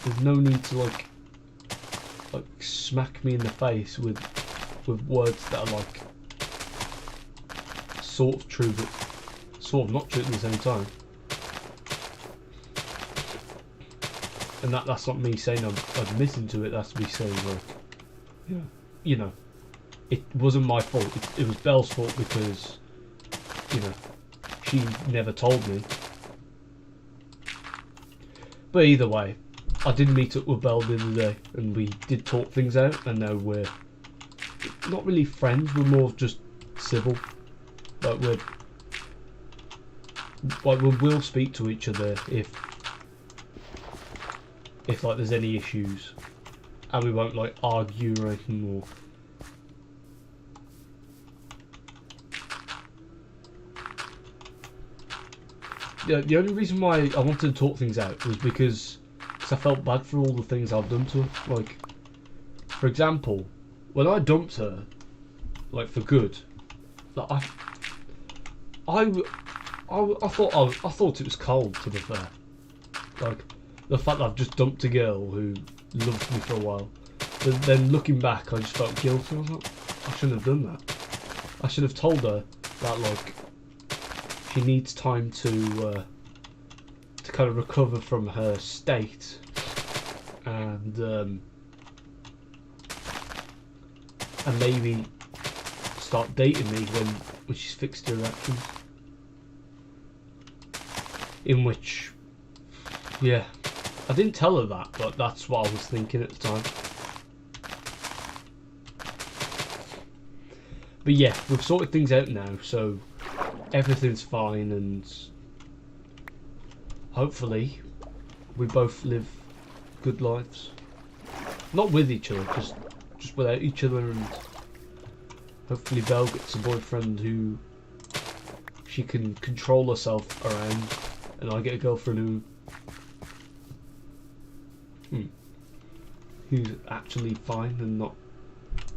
There's no need to like smack me in the face with words that are like sort of true but sort of not true at the same time. And that's not me saying I'm admitting to it. That's me saying, like, yeah, you know, it wasn't my fault. It was Belle's fault because, you know, she never told me. But either way, I did meet up with Belle the other day, and we did talk things out, and now we're not really friends. We're more just civil. Like, we'll speak to each other if like there's any issues, and we won't like argue or anything more. The only reason why I wanted to talk things out was because I felt bad for all the things I've done to her. Like, for example, when I dumped her, like, for good, like, I thought it was cold, to be fair. Like, the fact that I've just dumped a girl who loved me for a while, but then looking back, I just felt guilty. I was like, I shouldn't have done that. I should have told her that, like, she needs time to kind of recover from her state, and maybe start dating me when she's fixed her actions. In which, yeah, I didn't tell her that, but that's what I was thinking at the time. But yeah, we've sorted things out now, so everything's fine, and hopefully we both live good lives. Not with each other, just without each other, and hopefully Belle gets a boyfriend who she can control herself around, and I get a girlfriend who's actually fine and not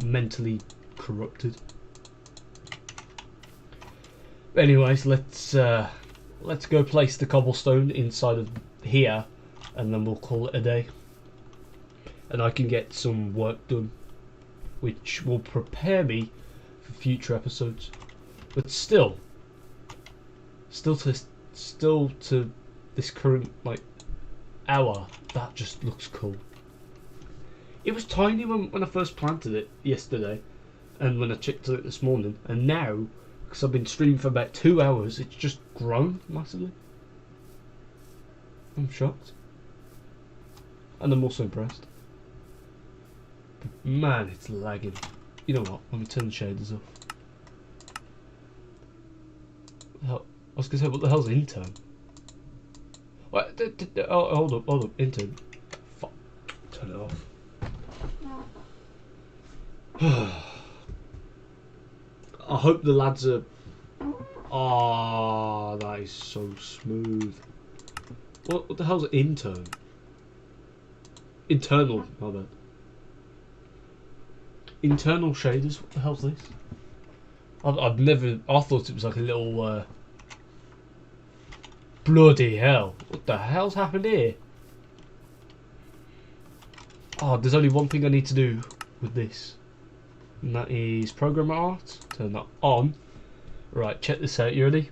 mentally corrupted. Anyways, let's go place the cobblestone inside of here, and then we'll call it a day. And I can get some work done, which will prepare me for future episodes. But still to this current hour, that just looks cool. It was tiny when I first planted it yesterday, and when I checked it this morning, and now, because I've been streaming for about 2 hours, it's just grown massively. I'm shocked. And I'm also impressed. But man, it's lagging. You know what? Let me turn the shaders off. I was going to say, what the hell's intern? What? Oh, hold up, intern. Fuck. Turn it off. I hope the lads are... Ah, that is so smooth. What the hell's an intern? Internal, my bad. Internal shaders, what the hell's this? I've never... I thought it was like a little... Bloody hell. What the hell's happened here? Oh, there's only one thing I need to do with this. And that is programmer art. Turn that on. Right, check this out. You ready?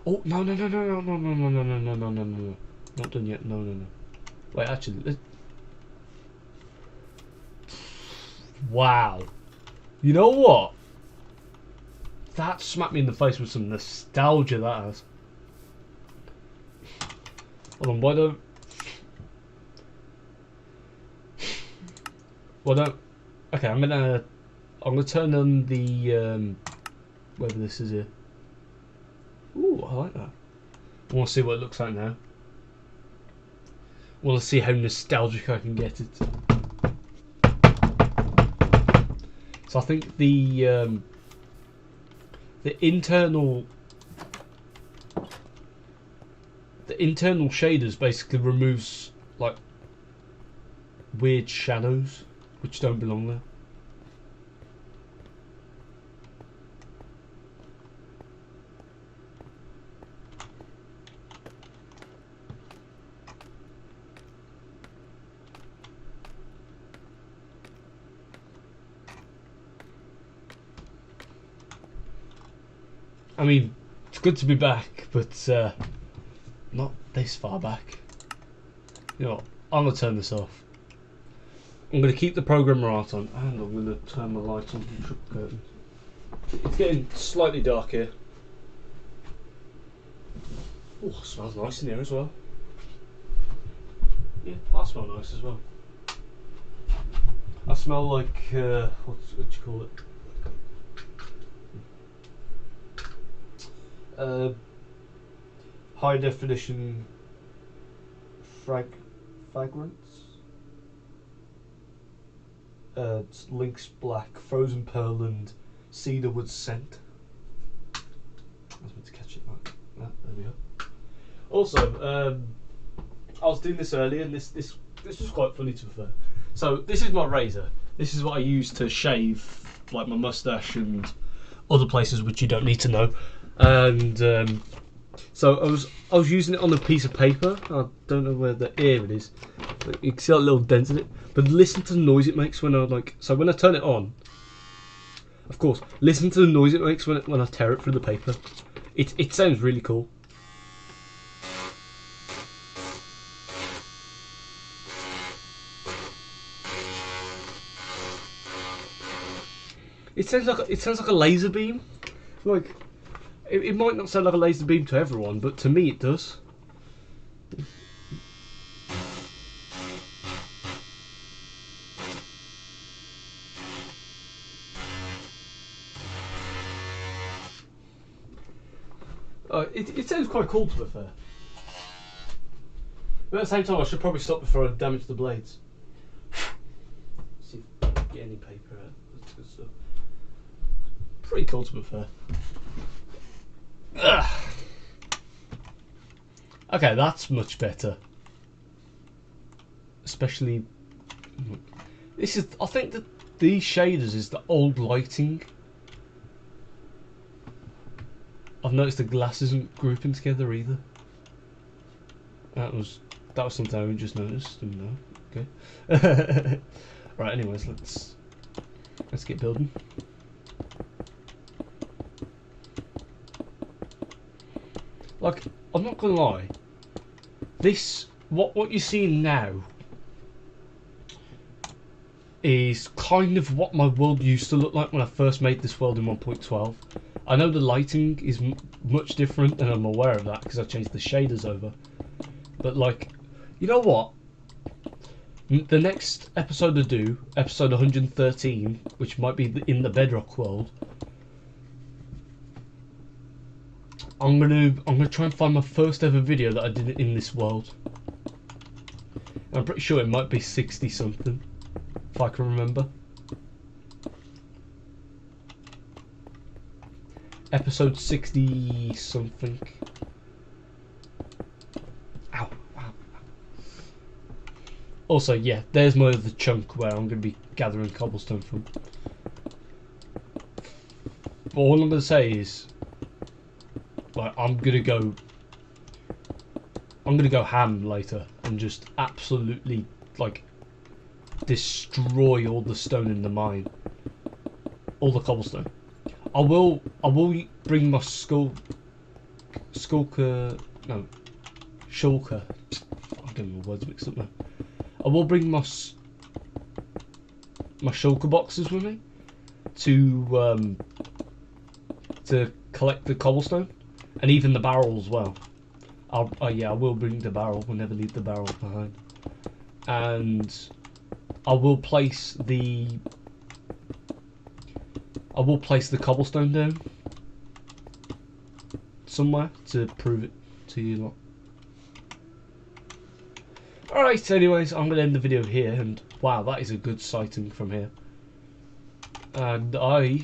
Oh, no. Not done yet. No. Wait, actually. Wow. You know what? That smacked me in the face with some nostalgia, that has. Hold on, why don't... Okay, I'm gonna turn on the whatever this is here. Ooh, I like that. I want to see what it looks like now. I want to see how nostalgic I can get it. So I think the internal shaders basically removes like weird shadows which don't belong there. I mean, it's good to be back, but not this far back. You know what? I'm going to turn this off. I'm going to keep the programmer art on, and I'm going to turn my light on and shut the curtains. It's getting slightly dark here. Oh, it smells nice in here as well. Yeah, I smell nice as well. I smell like, what do you call it? High definition fragrance. It's Lynx Black, Frozen Pearl, and Cedarwood Scent. I was meant to catch it like that. There we go. Also, I was doing this earlier, and this was quite funny to be fair. So this is my razor. This is what I use to shave like my mustache and other places which you don't need to know. And so I was using it on a piece of paper. I don't know where here it is, but you can see that little dent in it. But listen to the noise it makes when I when I turn it on. Of course, listen to the noise it makes when I tear it through the paper. It sounds really cool. It sounds like a laser beam. Like it might not sound like a laser beam to everyone, but to me it does. It sounds quite cool to be fair. But at the same time, I should probably stop before I damage the blades. See if I can get any paper out. That's good stuff. Pretty cool to be fair. Ugh. Okay, that's much better. Especially, this is. I think that these shaders is the old lighting. I've noticed the glass isn't grouping together either. That was something I just noticed. Didn't know. Okay. Right. Anyways, let's get building. Like, I'm not gonna lie. This what you're seeing now is kind of what my world used to look like when I first made this world in 1.12. I know the lighting is much different, and I'm aware of that because I changed the shaders over. But like, you know what? The next episode I do, episode 113, which might be in the Bedrock world, I'm gonna try and find my first ever video that I did in this world. I'm pretty sure it might be 60 something, if I can remember. Episode 60 something. Ow, ow. Also, yeah, there's my other chunk where I'm going to be gathering cobblestone from. But all I'm going to say is, like, I'm going to go ham later and just absolutely, like, destroy all the stone in the mine. All the cobblestone. I will bring my shulker. I'm getting my words mixed up now. I will bring my shulker boxes with me to collect the cobblestone and even the barrel as well. I will bring the barrel. We'll never leave the barrel behind. And I will place the cobblestone down somewhere to prove it to you lot. Alright, anyways, I'm going to end the video here, and wow, that is a good sighting from here. And I